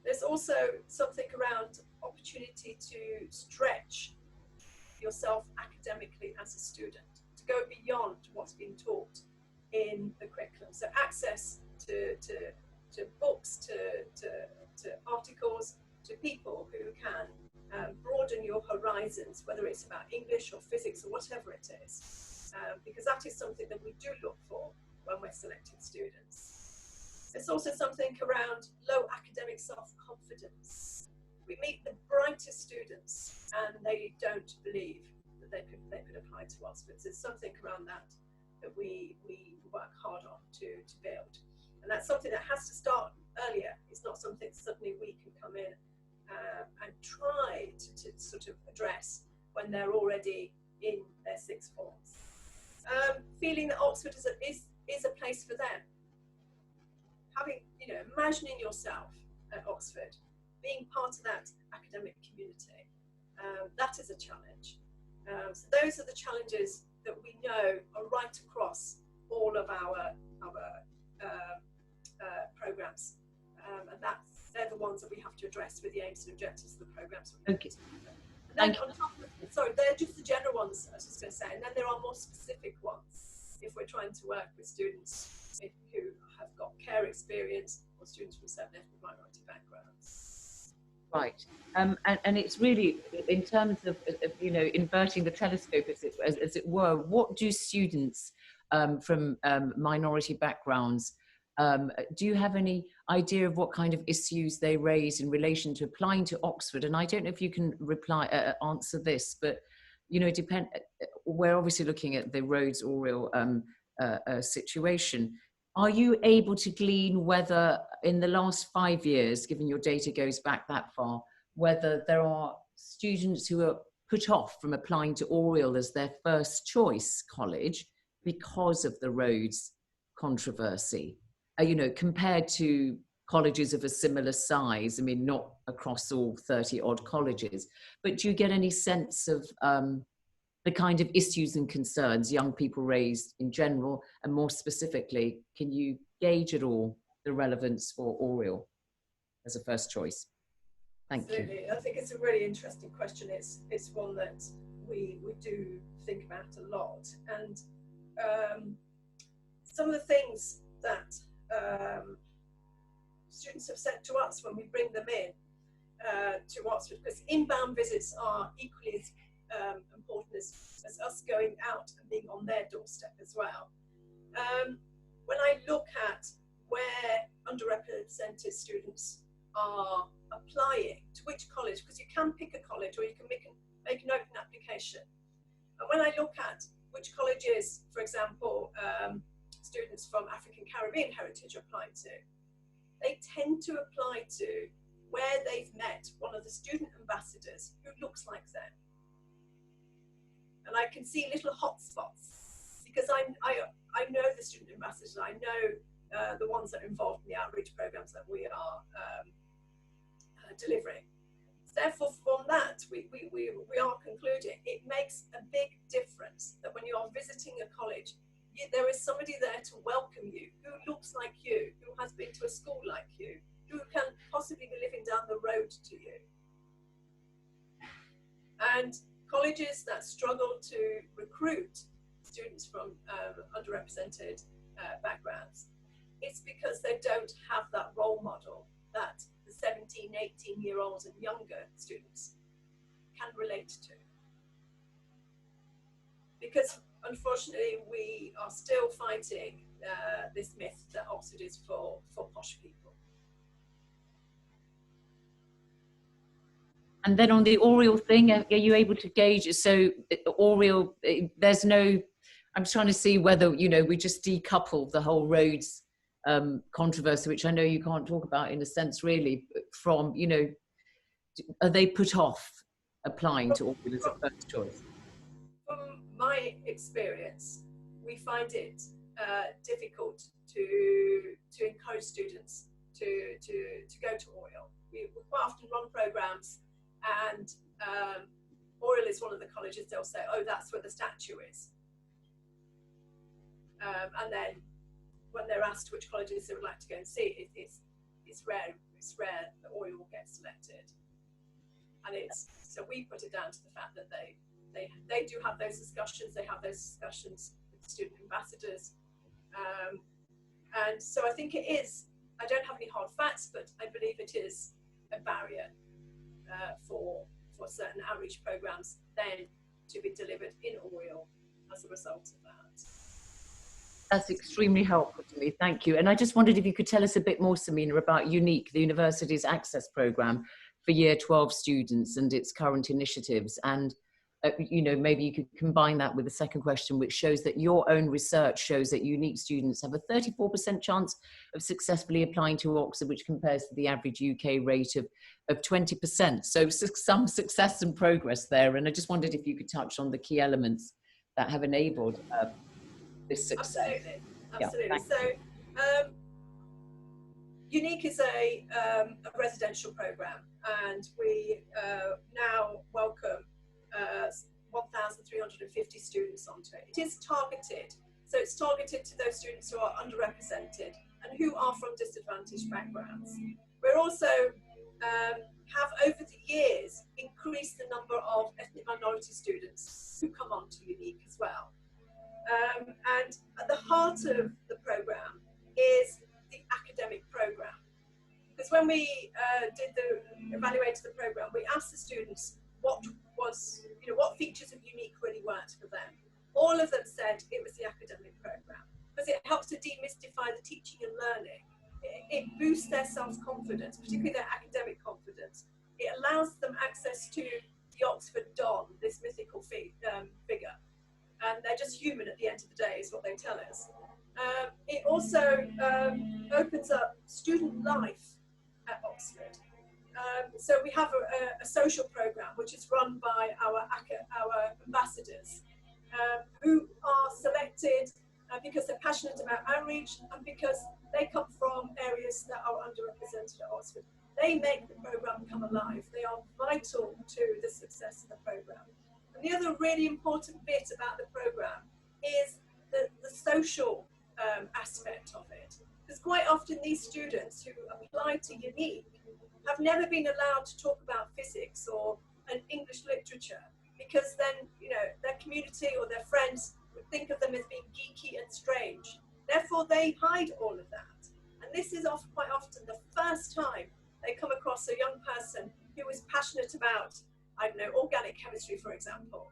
There's also something around opportunity to stretch yourself academically as a student, to go beyond what's been taught in the curriculum. So access to books, to articles, to people who can broaden your horizons, whether it's about English or physics or whatever it is, because that is something that we do look for when we're selecting students. There's also something around low academic self-confidence. We meet the brightest students and they don't believe that they could apply to Oxford. So there's something around that we work hard on to build. And that's something that has to start earlier. It's not something suddenly we can come in and try to sort of address when they're already in their sixth forms. Feeling that Oxford is a place for them. Having, imagining yourself at Oxford, being part of that academic community, that is a challenge. So those are the challenges that we know are right across all of our programs, and they're the ones that we have to address with the aims and objectives of the programs. Okay. And then on top of it, sorry, they're just the general ones I was just going to say, and then there are more specific ones if we're trying to work with students who have got care experience or students from certain ethnic minority backgrounds. Right, and it's really in terms of inverting the telescope, as it were. What do students from minority backgrounds? Do you have any idea of what kind of issues they raise in relation to applying to Oxford? And I don't know if you can answer this, but we're obviously looking at the Rhodes Oriel situation. Are you able to glean whether in the last 5 years, given your data goes back that far, whether there are students who are put off from applying to Oriel as their first choice college because of the Rhodes controversy, compared to colleges of a similar size? I mean, not across all 30 odd colleges, but do you get any sense of the kind of issues and concerns young people raise in general, and more specifically, can you gauge at all the relevance for Oriel as a first choice? Thank you. I think it's a really interesting question. It's one that we do think about a lot, and some of the things that students have said to us when we bring them in to Oxford, because inbound visits are equally as important as us going out and being on their doorstep as well. When I look at where underrepresented students are applying, to which college, because you can pick a college or you can make an open application. And when I look at which colleges, for example, students from African Caribbean heritage apply to, they tend to apply to where they've met one of the student ambassadors who looks like them. And I can see little hot spots because I know the student ambassadors, I know the ones that are involved in the outreach programs that we are delivering. Therefore, from that, we are concluding it makes a big difference that when you're visiting a college, there is somebody there to welcome you, who looks like you, who has been to a school like you, who can possibly be living down the road to you. And colleges that struggle to recruit students from underrepresented backgrounds, it's because they don't have that role model that the 17, 18-year-olds and younger students can relate to. Because unfortunately, we are still fighting this myth that Oxford is for posh people. And then on the Oriel thing, are you able to gauge? So Oriel, there's no, I'm trying to see whether, we just decouple the whole Rhodes controversy, which I know you can't talk about in a sense really, from, are they put off applying to Oriel as a first choice? From my experience, we find it difficult to encourage students to go to Oriel. We quite often run programs, and Oriel is one of the colleges. They'll say, "Oh, that's where the statue is," and then when they're asked which colleges they would like to go and see, it's rare it's rare that oil will get selected. And so we put it down to the fact that they do have those discussions. They have those discussions with student ambassadors. And so I think it is, I don't have any hard facts, but I believe it is a barrier for certain outreach programs then to be delivered in oil as a result of that. That's extremely helpful to me, thank you. And I just wondered if you could tell us a bit more, Samina, about UNIQUE, the university's access programme for Year 12 students and its current initiatives. And, you know, maybe you could combine that with the second question, which shows that your own research shows that UNIQUE students have a 34% chance of successfully applying to Oxford, which compares to the average UK rate of 20%. So some success and progress there. And I just wondered if you could touch on the key elements that have enabled this success. Absolutely. Yeah, so UNIQUE is a residential program, and we now welcome 1,350 students onto it. It is targeted, so it's targeted to those students who are underrepresented and who are from disadvantaged backgrounds. We're also have over the years increased the number of ethnic minority students who come onto UNIQUE as well. And at the heart of the program is the academic program. Because when we evaluated the program, we asked the students what features of UNIQUE really worked for them. All of them said it was the academic program, because it helps to demystify the teaching and learning. It boosts their self-confidence, particularly their academic confidence. It allows them access to the Oxford Don, this mythical figure. And they're just human at the end of the day, is what they tell us. It also opens up student life at Oxford. So we have a social program which is run by our ambassadors, who are selected because they're passionate about outreach and because they come from areas that are underrepresented at Oxford. They make the program come alive. They are vital to the success of the program. And the other really important bit about the program is the social aspect of it. Because quite often these students who apply to UNIQUE have never been allowed to talk about physics or an English literature, because then, you know, their community or their friends would think of them as being geeky and strange. Therefore, they hide all of that. And this is quite often the first time they come across a young person who is passionate about, I don't know, organic chemistry, for example.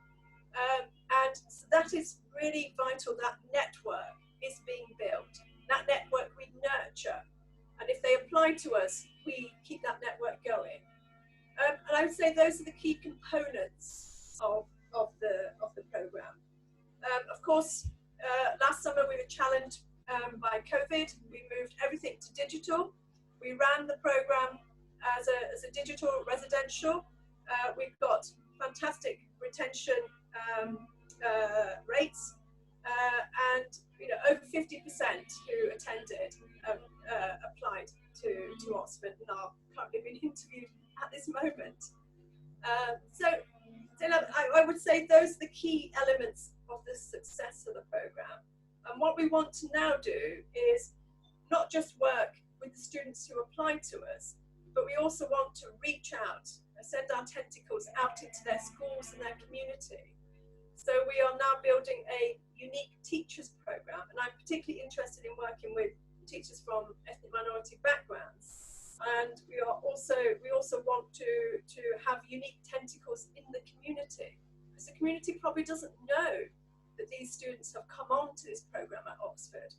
And so that is really vital. That network is being built. That network we nurture. And if they apply to us, we keep that network going. And I would say those are the key components of the program. Of course, last summer we were challenged by COVID. We moved everything to digital. We ran the program as a digital residential. We've got fantastic retention rates, and over 50% who attended applied to Oxford and are currently being interviewed at this moment. So I would say those are the key elements of the success of the program. And what we want to now do is not just work with the students who apply to us, but we also want to reach out and send our tentacles out into their schools and their community. So we are now building a UNIQUE teachers program, and I'm particularly interested in working with teachers from ethnic minority backgrounds. And we also want to have UNIQUE tentacles in the community, because the community probably doesn't know that these students have come on to this program at Oxford.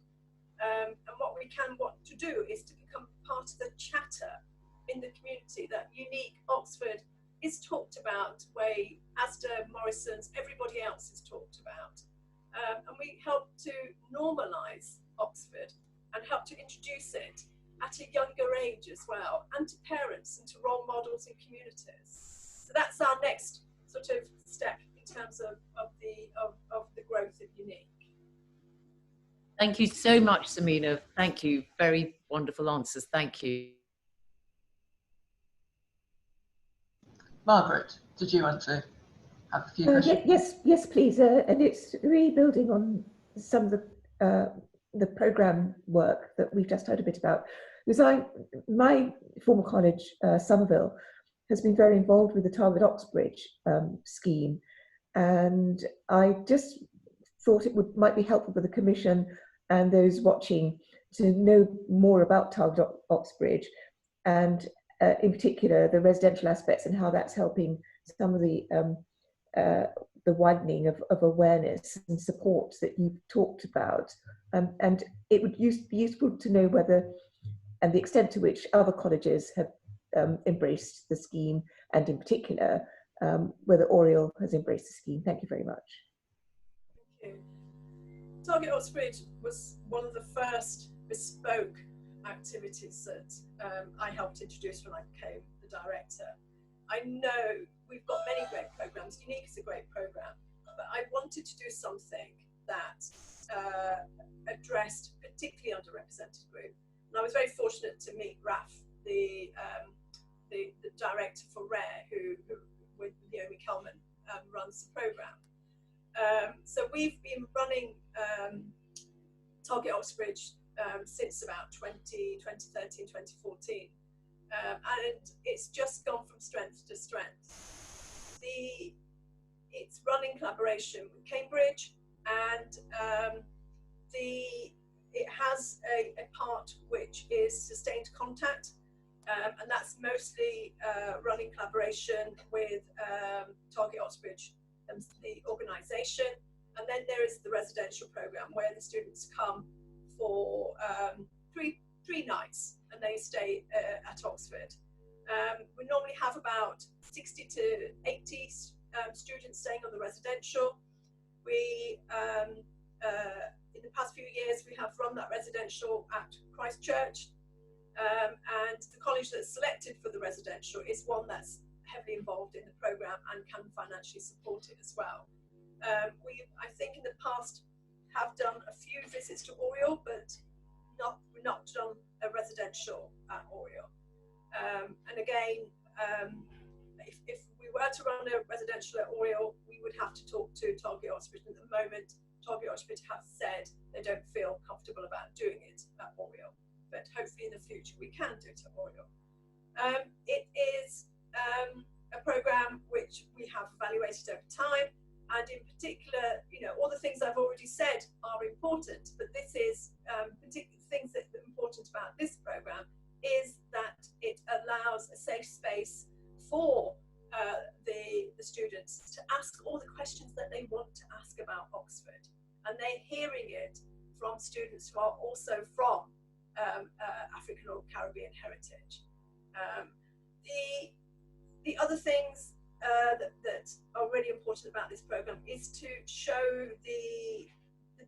And what we want to do is to become part of the chatter in the community, that UNIQUE Oxford is talked about, way Asda, Morrison's, everybody else is talked about. And we help to normalise Oxford and help to introduce it at a younger age as well, and to parents and to role models in communities. So that's our next sort of step in terms of the growth of UNIQUE. Thank you so much, Samina. Thank you. Very wonderful answers. Thank you. Margaret, did you want to have a few questions? Yes, please. And it's rebuilding on some of the programme work that we've just heard a bit about. Because my former college, Somerville, has been very involved with the Target Oxbridge scheme, and I just thought it might be helpful for the Commission and those watching to know more about Target Oxbridge, and in particular the residential aspects and how that's helping some of the widening of awareness and support that you've talked about. And it would be useful to know whether, and the extent to which other colleges have embraced the scheme, and in particular, whether Oriel has embraced the scheme. Thank you very much. Thank you. Target Oxbridge was one of the first bespoke activities that I helped introduce when I became the director. I know we've got many great programs. Unique is a great program, but I wanted to do something that addressed particularly underrepresented group. And I was very fortunate to meet Raf, the director for RARE, who with Naomi Kelman runs the program. So we've been running Target Oxbridge since about 2013, 2014. And it's just gone from strength to strength. It's run in collaboration with Cambridge, and it has a part which is sustained contact, and that's mostly run in collaboration with Target Oxbridge, the organisation. And then there is the residential programme where the students come for three nights and they stay at Oxford. We normally have about 60 to 80 students staying on the residential. We, in the past few years, we have run that residential at Christchurch, and the college that's selected for the residential is one that's heavily involved in the programme and can financially support it as well. I think in the past have done a few visits to Oriel, but we've not done a residential at Oriel. And again, if we were to run a residential at Oriel, we would have to talk to Target Oxbridge. At the moment, Target Oxbridge have said they don't feel comfortable about doing it at Oriel, but hopefully in the future we can do it at Oriel. It is a programme which we have evaluated over time, and in particular, all the things I've already said are important, but this is particular things that are important about this programme is that it allows a safe space for the students to ask all the questions that they want to ask about Oxford, and they're hearing it from students who are also from African or Caribbean heritage. The other things that are really important about this programme is to show the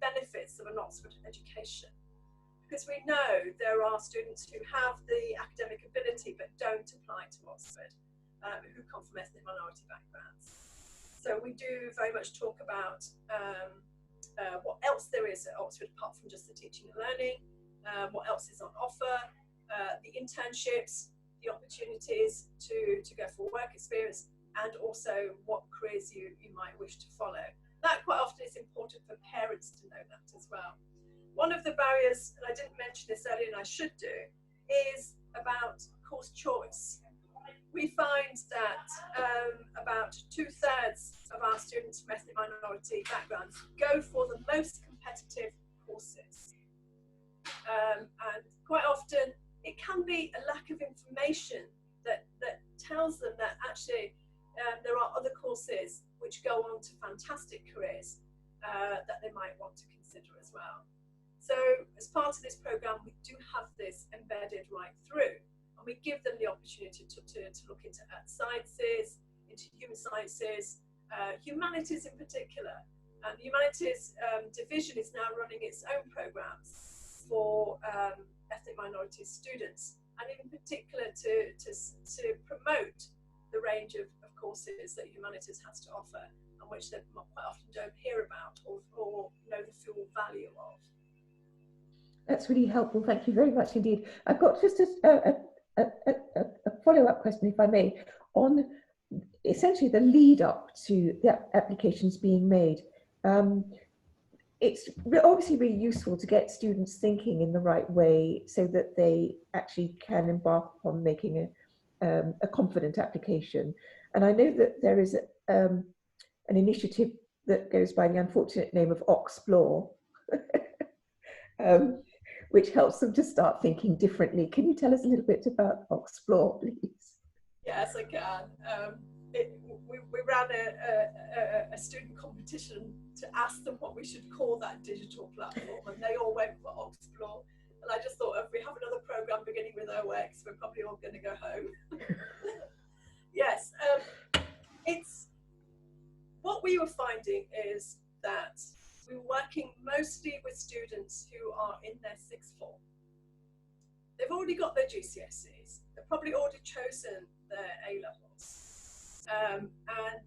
benefits of an Oxford education, because we know there are students who have the academic ability but don't apply to Oxford, who come from ethnic minority backgrounds. So we do very much talk about what else there is at Oxford apart from just the teaching and learning, what else is on offer, the internships, the opportunities to go for work experience, and also what careers you might wish to follow. That quite often is important for parents to know that as well. One of the barriers, and I didn't mention this earlier and I should do, is about course choice. We find that about 2/3 of our students from ethnic minority backgrounds go for the most competitive courses. And quite often it can be a lack of information that tells them that actually there are other courses which go on to fantastic careers that they might want to consider as well. So as part of this programme, we do have this embedded right through, and we give them the opportunity to look into earth sciences, into human sciences, humanities in particular. And the humanities division is now running its own programmes for ethnic minority students, and in particular to promote the range of courses that humanities has to offer, and which they quite often don't hear about or know the full value of. That's really helpful. Thank you very much indeed. I've got just a follow-up question, if I may, on essentially the lead up to the applications being made. it's obviously really useful to get students thinking in the right way so that they actually can embark upon making a confident application. And I know that there is an initiative that goes by the unfortunate name of Oxplore, which helps them to start thinking differently. Can you tell us a little bit about Oxplore, please? Yes, I can. We ran a student competition to ask them what we should call that digital platform, and they all went for Oxplore. And I just thought, if we have another program beginning with OX, we're probably all going to go home. Yes, it's what we were finding is that we were working mostly with students who are in their sixth form. They've already got their GCSEs. They've probably already chosen their A-levels. And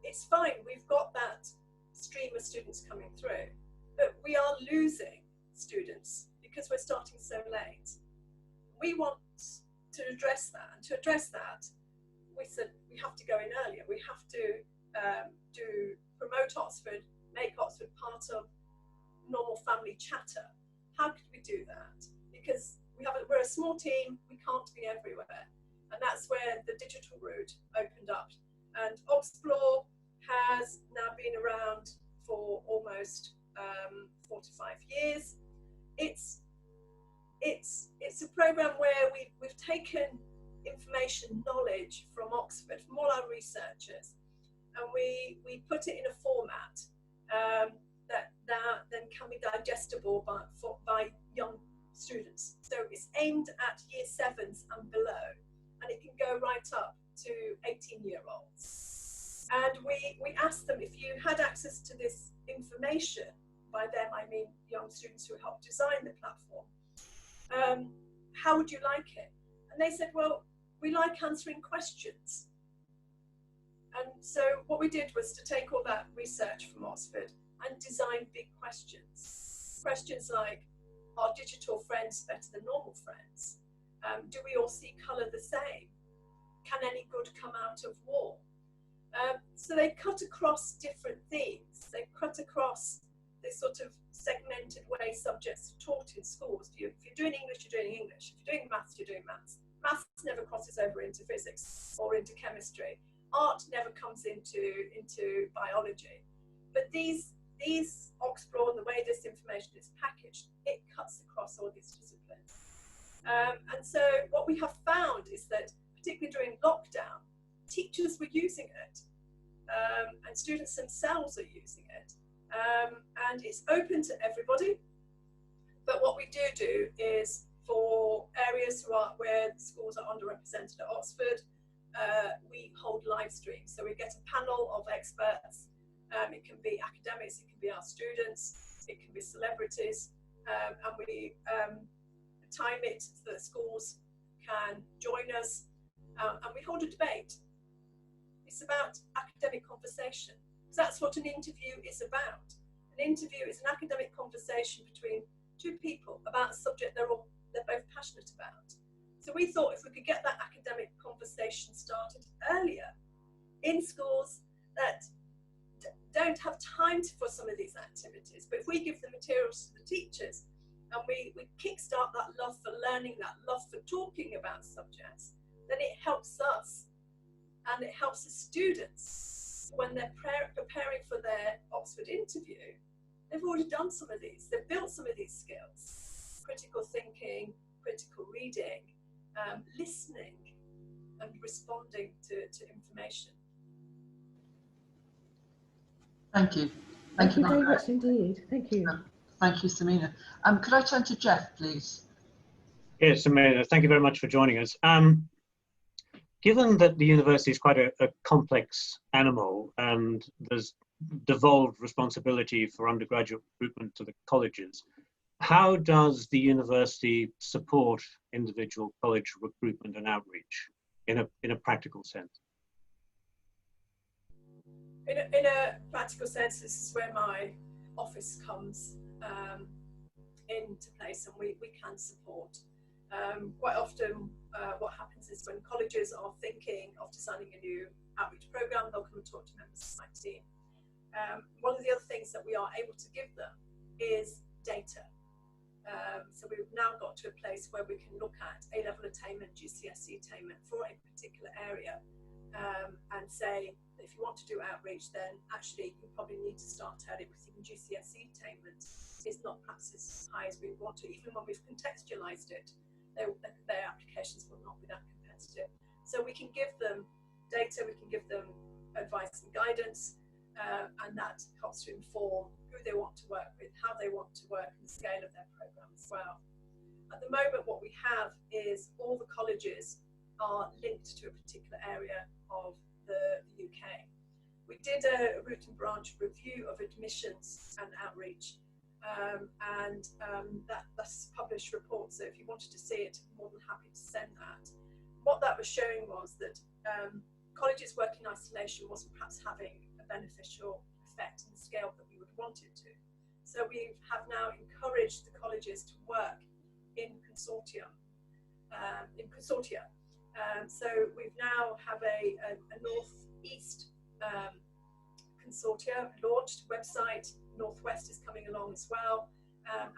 it's fine, we've got that stream of students coming through, but we are losing students because we're starting so late. We want to address that, and to address that, we said we have to go in earlier. We have to promote Oxford, make Oxford part of normal family chatter. How could we do that? Because we're a small team, we can't be everywhere. And that's where the digital route opened up. And Oxplore has now been around for almost 4 to 5 years. It's a program where we've taken information, knowledge from Oxford, from all our researchers, and we put it in a format that then can be digestible by young students. So it's aimed at year 7s and below, and it can go right up to 18-year-olds. And we asked them, if you had access to this information, by them I mean young students who helped design the platform, how would you like it? And they said, well, we like answering questions. And so what we did was to take all that research from Oxford and design big questions. Questions like, are digital friends better than normal friends? Do we all see colour the same? Can any good come out of war? So they cut across different themes. They cut across this sort of segmented way subjects are taught in schools. If you're doing English, you're doing English. If you're doing maths, you're doing maths. Maths never crosses over into physics or into chemistry. Art never comes into biology. But these Oxplore and the way this information is packaged, it cuts across all these disciplines. And so what we have found is that, particularly during lockdown, teachers were using it, and students themselves are using it. And it's open to everybody. But what we do is, for areas where schools are underrepresented at Oxford, we hold live streams. So we get a panel of experts. It can be academics, it can be our students, it can be celebrities, and we time it so that schools can join us, and we hold a debate. It's about academic conversation. So that's what an interview is about. An interview is an academic conversation between two people about a subject they're both passionate about. So we thought if we could get that academic conversation started earlier in schools that don't have time for some of these activities, but if we give the materials to the teachers and we kickstart that love for learning, that love for talking about subjects, then it helps us and it helps the students when they're preparing for their Oxford interview. They've already done some of these, they've built some of these skills: critical thinking, critical reading, listening and responding to information. Thank you. Thank you very much indeed. Thank you. Thank you, Samina. Could I turn to Jeff, please? Yes, Samina, thank you very much for joining us. Given that the university is quite a complex animal and there's devolved responsibility for undergraduate recruitment to the colleges, how does the university support individual college recruitment and outreach in a practical sense? In a practical sense, this is where my office comes into place, and we can support. Quite often what happens is when colleges are thinking of designing a new outreach programme, they'll come and talk to members of my team. One of the other things that we are able to give them is data. So we've now got to a place where we can look at A-level attainment, GCSE attainment for a particular area, and say that if you want to do outreach, then actually you probably need to start early, because even GCSE attainment is not perhaps as high as we want to. Even when we've contextualised it, their applications will not be that competitive. So we can give them data, we can give them advice and guidance, and that helps to inform who they want to work with, how they want to work, and the scale of their programme as well. At the moment, what we have is all the colleges are linked to a particular area of the UK. We did a root and branch review of admissions and outreach, and that's a published report, so if you wanted to see it, I'm more than happy to send that. What that was showing was that colleges working in isolation wasn't perhaps having a beneficial effect in the scale that we would want it to. So we have now encouraged the colleges to work in consortia. So we've now have a North-East consortia launched website. Northwest is coming along as well,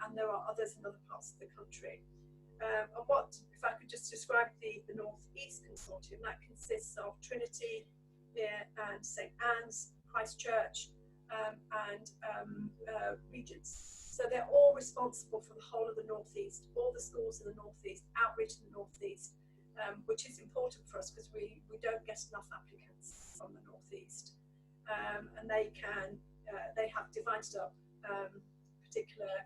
and there are others in other parts of the country. And what, if I could just describe the North-East consortium, that consists of Trinity and St Anne's, Christchurch, and Regents. So they're all responsible for the whole of the North-East, all the schools in the North-East, outreach in the North-East, which is important for us because we don't get enough applicants from the North-East. And they have divided up particular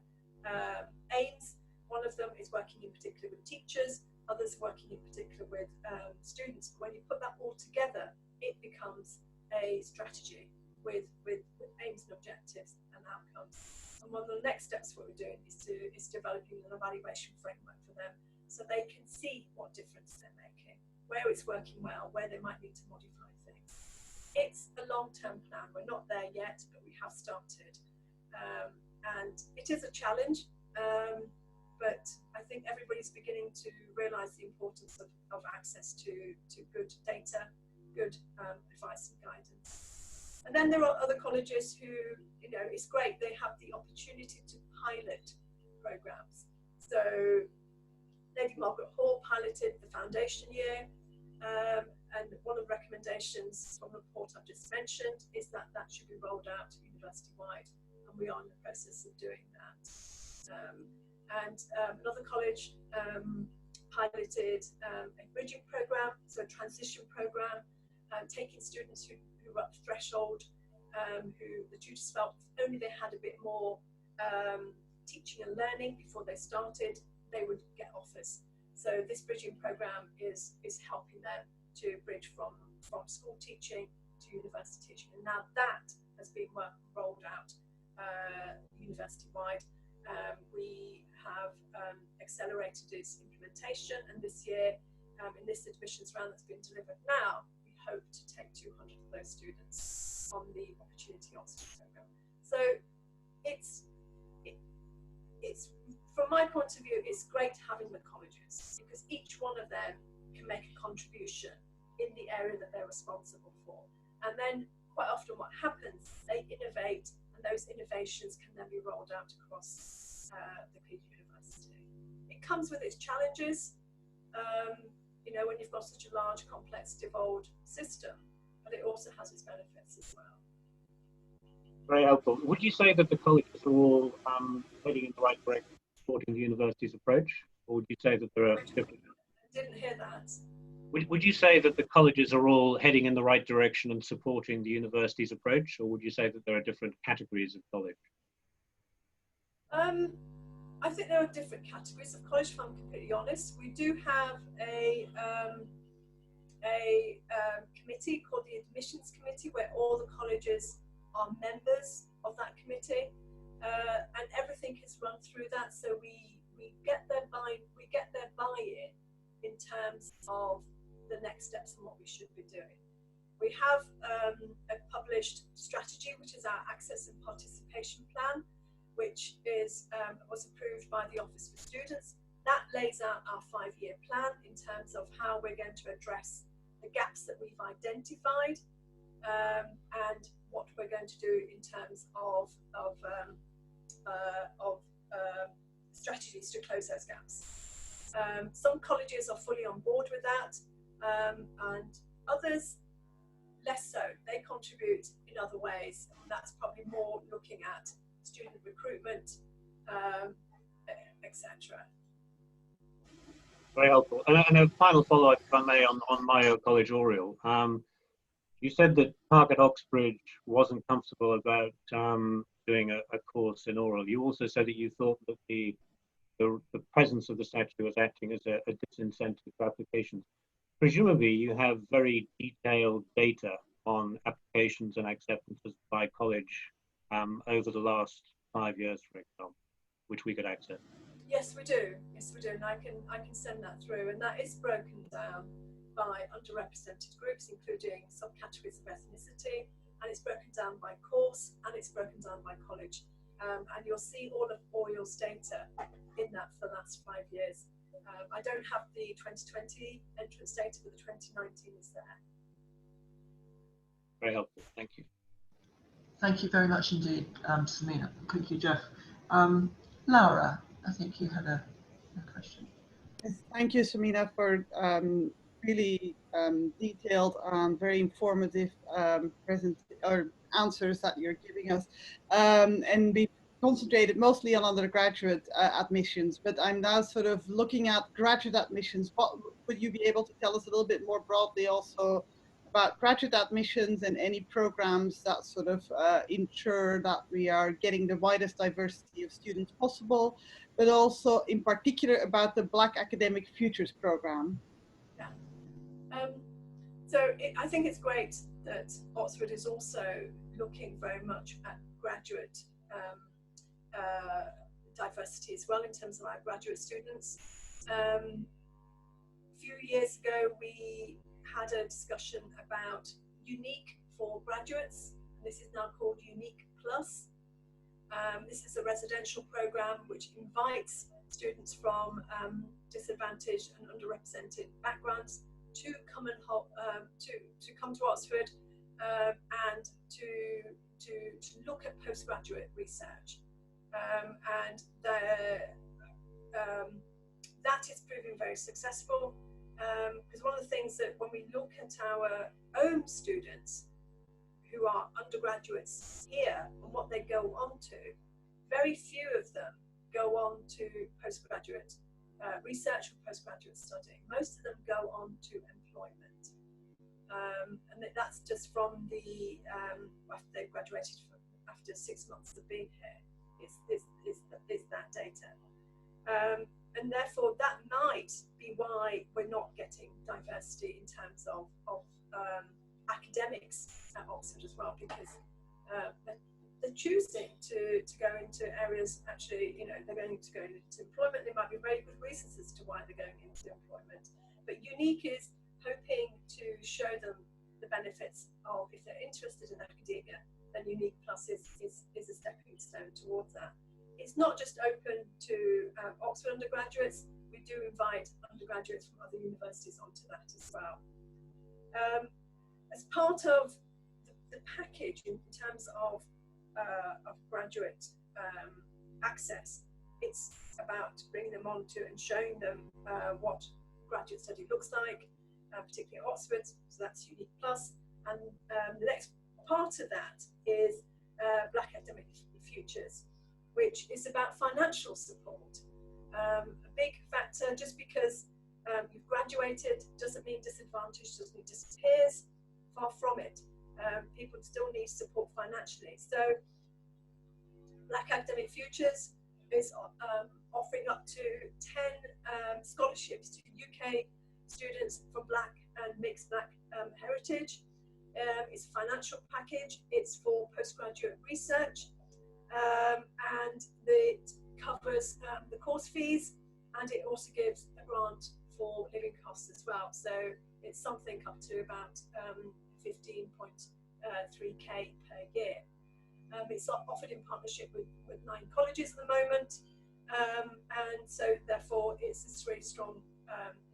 aims. One of them is working in particular with teachers, others working in particular with students. When you put that all together, it becomes a strategy with aims and objectives and outcomes. And one of the next steps what we're doing is developing an evaluation framework for them, so they can see what difference they're making, where it's working well, where they might need to modify things. It's a long-term plan. We're not there yet, but we have started. And it is a challenge, but I think everybody's beginning to realise the importance of access to good data, good advice and guidance. And then there are other colleges who, you know, it's great, they have the opportunity to pilot programmes. So Lady Margaret Hall piloted the foundation year, and one of the recommendations from the report I've just mentioned is that that should be rolled out university-wide, and we are in the process of doing that. Another college piloted a bridging programme, so a transition programme, taking students who were up threshold, who the tutors felt if only they had a bit more teaching and learning before they started, they would get offers. So this bridging programme is helping them to bridge from school teaching to university teaching. And now that has been rolled out university-wide. We have accelerated its implementation, and this year, in this admissions round that's been delivered now, we hope to take 200 of those students on the Opportunity Oxford programme. So it's from my point of view, it's great having the colleges, because each one of them can make a contribution in the area that they're responsible for. And then quite often what happens, they innovate, and those innovations can then be rolled out across the university. It comes with its challenges, you know, when you've got such a large, complex, devolved system, but it also has its benefits as well. Very helpful. Would you say that the colleges are all heading in the right direction, supporting the university's approach, or would you say that there are different? I didn't hear that. Would you say that the colleges are all heading in the right direction and supporting the university's approach, or would you say that there are different categories of college? I think there are different categories of college, if I'm completely honest. We do have a committee called the Admissions Committee, where all the colleges are members of that committee, and everything is run through that. So we get their buy-in in terms of the next steps and what we should be doing. We have a published strategy, which is our Access and Participation Plan, which was approved by the Office for Students. That lays out our 5-year plan in terms of how we're going to address the gaps that we've identified, and what we're going to do in terms of opportunities to close those gaps. Some colleges are fully on board with that, and others less so. They contribute in other ways, and that's probably more looking at student recruitment, etc. Very helpful. And a final follow-up, if I may, on Mayo College Oriel. You said that Park at Oxbridge wasn't comfortable about doing a course in oral. You also said that you thought that the presence of the statute was acting as a disincentive for applications. Presumably, you have very detailed data on applications and acceptances by college over the last 5 years, for example, which we could access. Yes, we do. Yes, we do, and I can send that through, and that is broken down by underrepresented groups, including subcategories of ethnicity, and it's broken down by course, and it's broken down by college, and you'll see all of Oriel's data in that for the last 5 years. I don't have the 2020 entrance data, but the 2019 is there. Very helpful. Thank you. Thank you very much indeed, Samina. Thank you, Jeff. Laura, I think you had a question. Yes, thank you, Samina, for really detailed and very informative answers that you're giving us. And we concentrated mostly on undergraduate admissions, but I'm now sort of looking at graduate admissions. What would you be able to tell us a little bit more broadly also about graduate admissions and any programs that sort of ensure that we are getting the widest diversity of students possible, but also in particular about the Black Academic Futures program? Yeah. I think it's great that Oxford is also looking very much at graduate diversity as well in terms of our graduate students. A few years ago, we had a discussion about Unique for graduates. This is now called Unique Plus. This is a residential program which invites students from disadvantaged and underrepresented backgrounds to come and to come to Oxford and to look at postgraduate research, and that is proving very successful. Because one of the things that when we look at our own students who are undergraduates here and what they go on to, very few of them go on to postgraduate research or postgraduate studying. Most of them go on to employment. And that's just from the, after they've graduated, after 6 months of being here, is that data. And therefore that might be why we're not getting diversity in terms of academics at Oxford as well, because they're choosing to go into areas, actually, you know, they're going to go into employment. There might be very good reasons as to why they're going into employment. But Unique is hoping to show them the benefits of, if they're interested in academia, then Unique Plus is a stepping stone towards that. It's not just open to Oxford undergraduates. We do invite undergraduates from other universities onto that as well. As part of the package in terms of graduate access, it's about bringing them onto and showing them what graduate study looks like, particularly at Oxford, so that's Unique Plus. And the next part of that is Black Academic Futures, which is about financial support. A big factor, just because you've graduated doesn't mean disadvantage, doesn't mean disappears, far from it. People still need support financially. So Black Academic Futures is offering up to 10 scholarships to UK students from Black and mixed Black heritage. It's a financial package, it's for postgraduate research, and it covers the course fees, and it also gives a grant for living costs as well. So it's something up to about 15.3k per year. It's offered in partnership with 9 colleges at the moment, and so therefore it's this really strong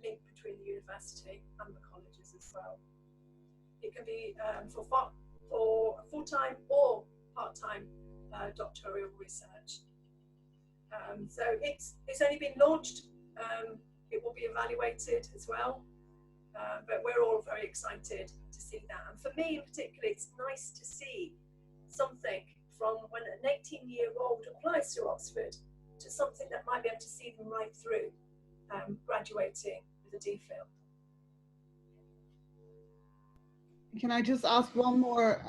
link between the university and the colleges as well. It can be for full-time or part-time doctoral research. So it's only been launched. It will be evaluated as well, but we're all very excited to see that. And for me in particular, it's nice to see something from when an 18-year-old applies to Oxford to something that might be able to see them right through graduating with a DPhil. Can I just ask one more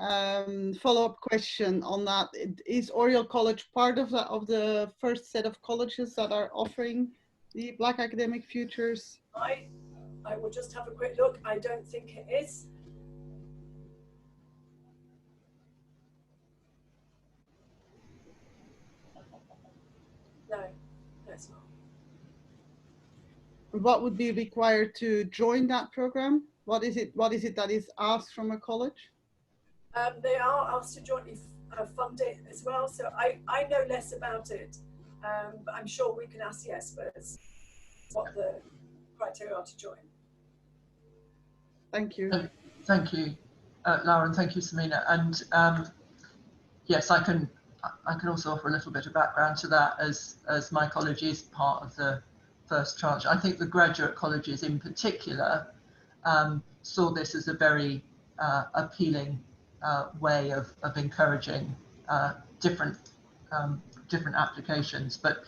follow-up question on that? Is Oriel College part of the first set of colleges that are offering the Black Academic Futures? I will just have a quick look. I don't think it is. No, it's not. What would be required to join that program? What is it that is asked from a college? They are asked to jointly fund it as well, so I know less about it, but I'm sure we can ask the experts what the criteria are to join. Thank you. Thank you, Laura, and thank you, Samina. And yes, I can also offer a little bit of background to that, as my college is part of the first tranche. I think the graduate colleges in particular saw this as a very appealing way of encouraging different applications. But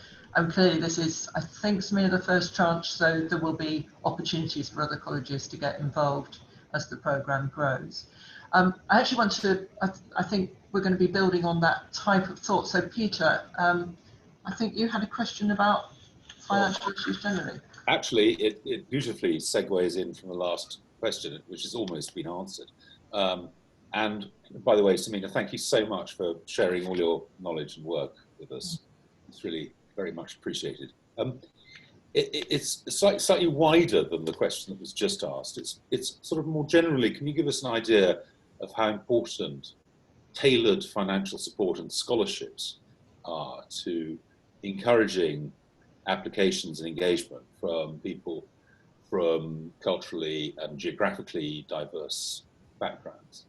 clearly this is, I think, Samina, the first tranche, so there will be opportunities for other colleges to get involved as the programme grows. I actually want to, I think we're going to be building on that type of thought. So Peter, I think you had a question about financial issues generally. Actually, it beautifully segues in from the last question, which has almost been answered. And by the way, Samina, thank you so much for sharing all your knowledge and work with us. It's really very much appreciated. It's slightly wider than the question that was just asked. It's sort of more generally, can you give us an idea of how important tailored financial support and scholarships are to encouraging applications and engagement from people from culturally and geographically diverse backgrounds?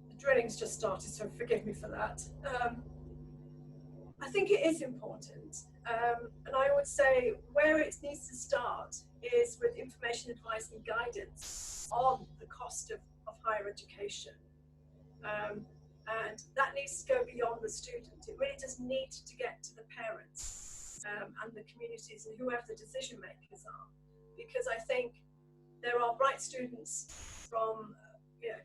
The drilling's just started, so forgive me for that. I think it is important, and I would say where it needs to start is with information, advice and guidance on the cost of higher education. And that needs to go beyond the student. It really does need to get to the parents and the communities and whoever the decision makers are. Because I think there are bright students from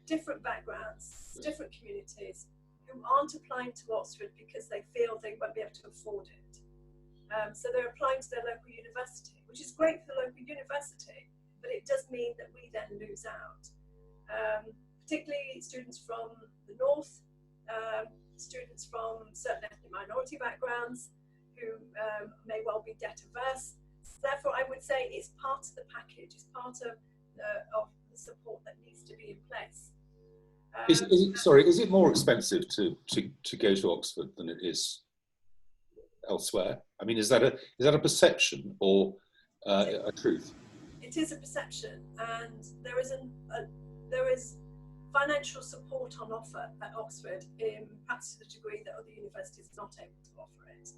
different backgrounds, different communities, who aren't applying to Oxford because they feel they won't be able to afford it. So they're applying to their local university, which is great for the local university, but it does mean that we then lose out. Particularly students from the north, students from certain ethnic minority backgrounds who may well be debt averse. So therefore, I would say it's part of the package, it's part of the support that needs to be in place. Is it more expensive to go to Oxford than it is elsewhere? I mean, is that a perception or a truth? It is a perception, and there is financial support on offer at Oxford, perhaps to the degree that other universities are not able to offer it.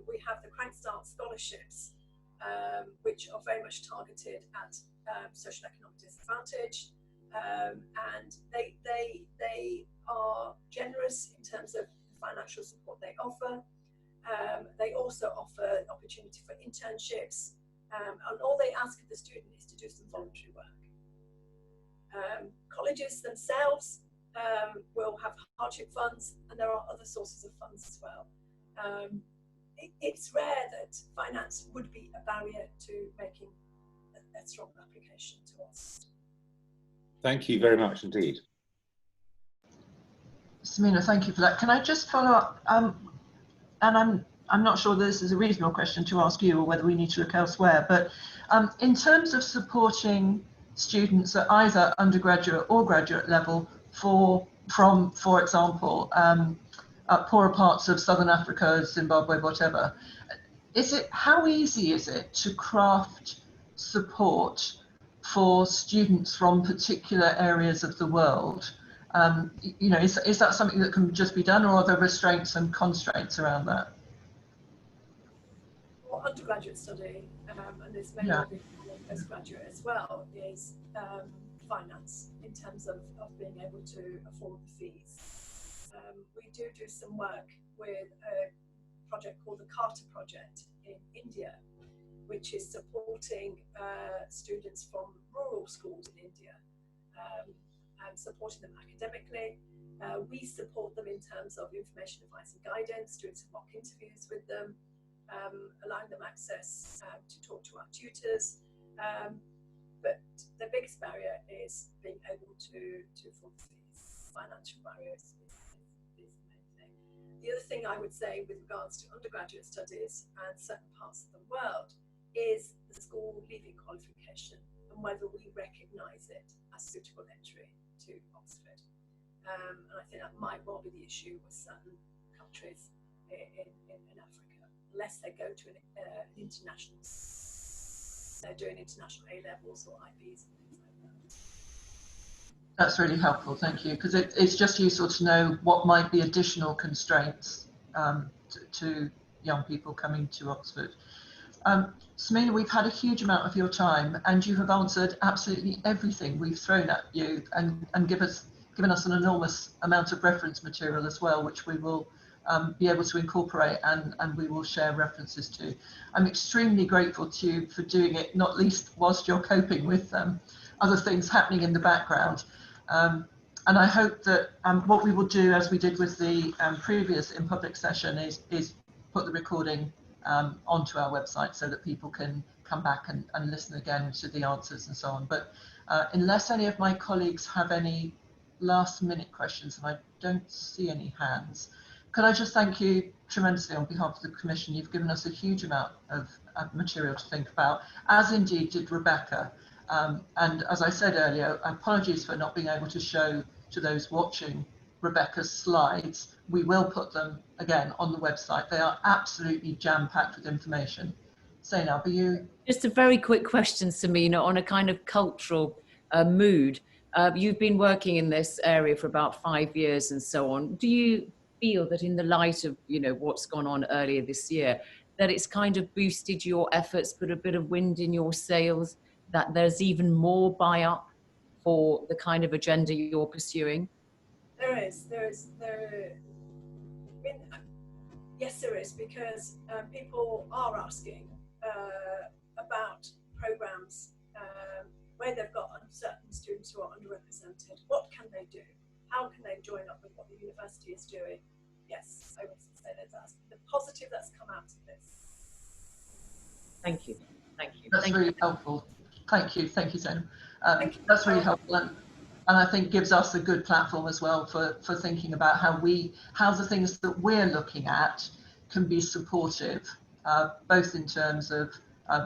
We have the Crankstart scholarships, which are very much targeted at social economic disadvantage, and they are generous in terms of the financial support they offer. They also offer opportunity for internships, and all they ask of the student is to do some voluntary work. Colleges themselves will have hardship funds, and there are other sources of funds as well. It's rare that finance would be a barrier to making a strong application to us. Thank you very much indeed. Samina, thank you for that. Can I just follow up? And I'm not sure this is a reasonable question to ask you or whether we need to look elsewhere, but in terms of supporting students at either undergraduate or graduate level from, for example, poorer parts of Southern Africa, Zimbabwe, whatever, how easy is it to craft support for students from particular areas of the world You know, is that something that can just be done, or are there restraints and constraints around that? Well, undergraduate study, and this may well be postgraduate as well, is finance in terms of being able to afford the fees. We do some work with a project called the Carter Project in India, which is supporting students from rural schools in India and supporting them academically. We support them in terms of information, advice and guidance, doing some mock interviews with them, allowing them access to talk to our tutors. But the biggest barrier is being able to afford fees. Financial barriers is the main thing. The other thing I would say with regards to undergraduate studies and certain parts of the world is the school leaving qualification and whether we recognise it as suitable entry to Oxford. And I think that might well be the issue with certain countries in Africa, unless they go to an international, they're doing international A-levels or IBs and things like that. That's really helpful, thank you, because it's just useful to know what might be additional constraints to young people coming to Oxford. Samina, we've had a huge amount of your time, and you have answered absolutely everything we've thrown at you, and given us an enormous amount of reference material as well, which we will be able to incorporate and we will share references to. I'm extremely grateful to you for doing it, not least whilst you're coping with other things happening in the background. And I hope that what we will do, as we did with the previous in public session, is put the recording onto our website so that people can come back and listen again to the answers and so on. But unless any of my colleagues have any last minute questions, and I don't see any hands, could I just thank you tremendously on behalf of the Commission. You've given us a huge amount of material to think about, as indeed did Rebecca. And as I said earlier, apologies for not being able to show to those watching Rebecca's slides. We will put them again on the website. They are absolutely jam-packed with information. Zainab, are you? Just a very quick question, Samina, on a kind of cultural mood. You've been working in this area for about 5 years and so on. Do you feel that in the light of, you know, what's gone on earlier this year, that it's kind of boosted your efforts, put a bit of wind in your sails, that there's even more buy-up for the kind of agenda you're pursuing? Yes, there is, because people are asking about programs where they've got certain students who are underrepresented. What can they do? How can they join up with what the university is doing? Yes, I would say that's the positive that's come out of this. Thank you. Thank you. That's really helpful. Thank you, Zainab. That's really helpful, and I think gives us a good platform as well for thinking about how the things that we're looking at can be supportive, both in terms of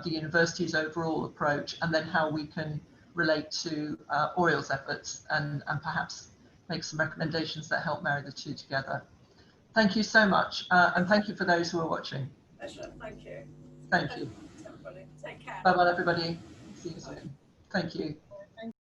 the university's overall approach, and then how we can relate to Oriel's efforts and perhaps make some recommendations that help marry the two together. Thank you so much, and thank you for those who are watching. Pleasure. Thank you. Thank you. Everybody. Take care. Bye-bye, everybody. See you soon. Thank you.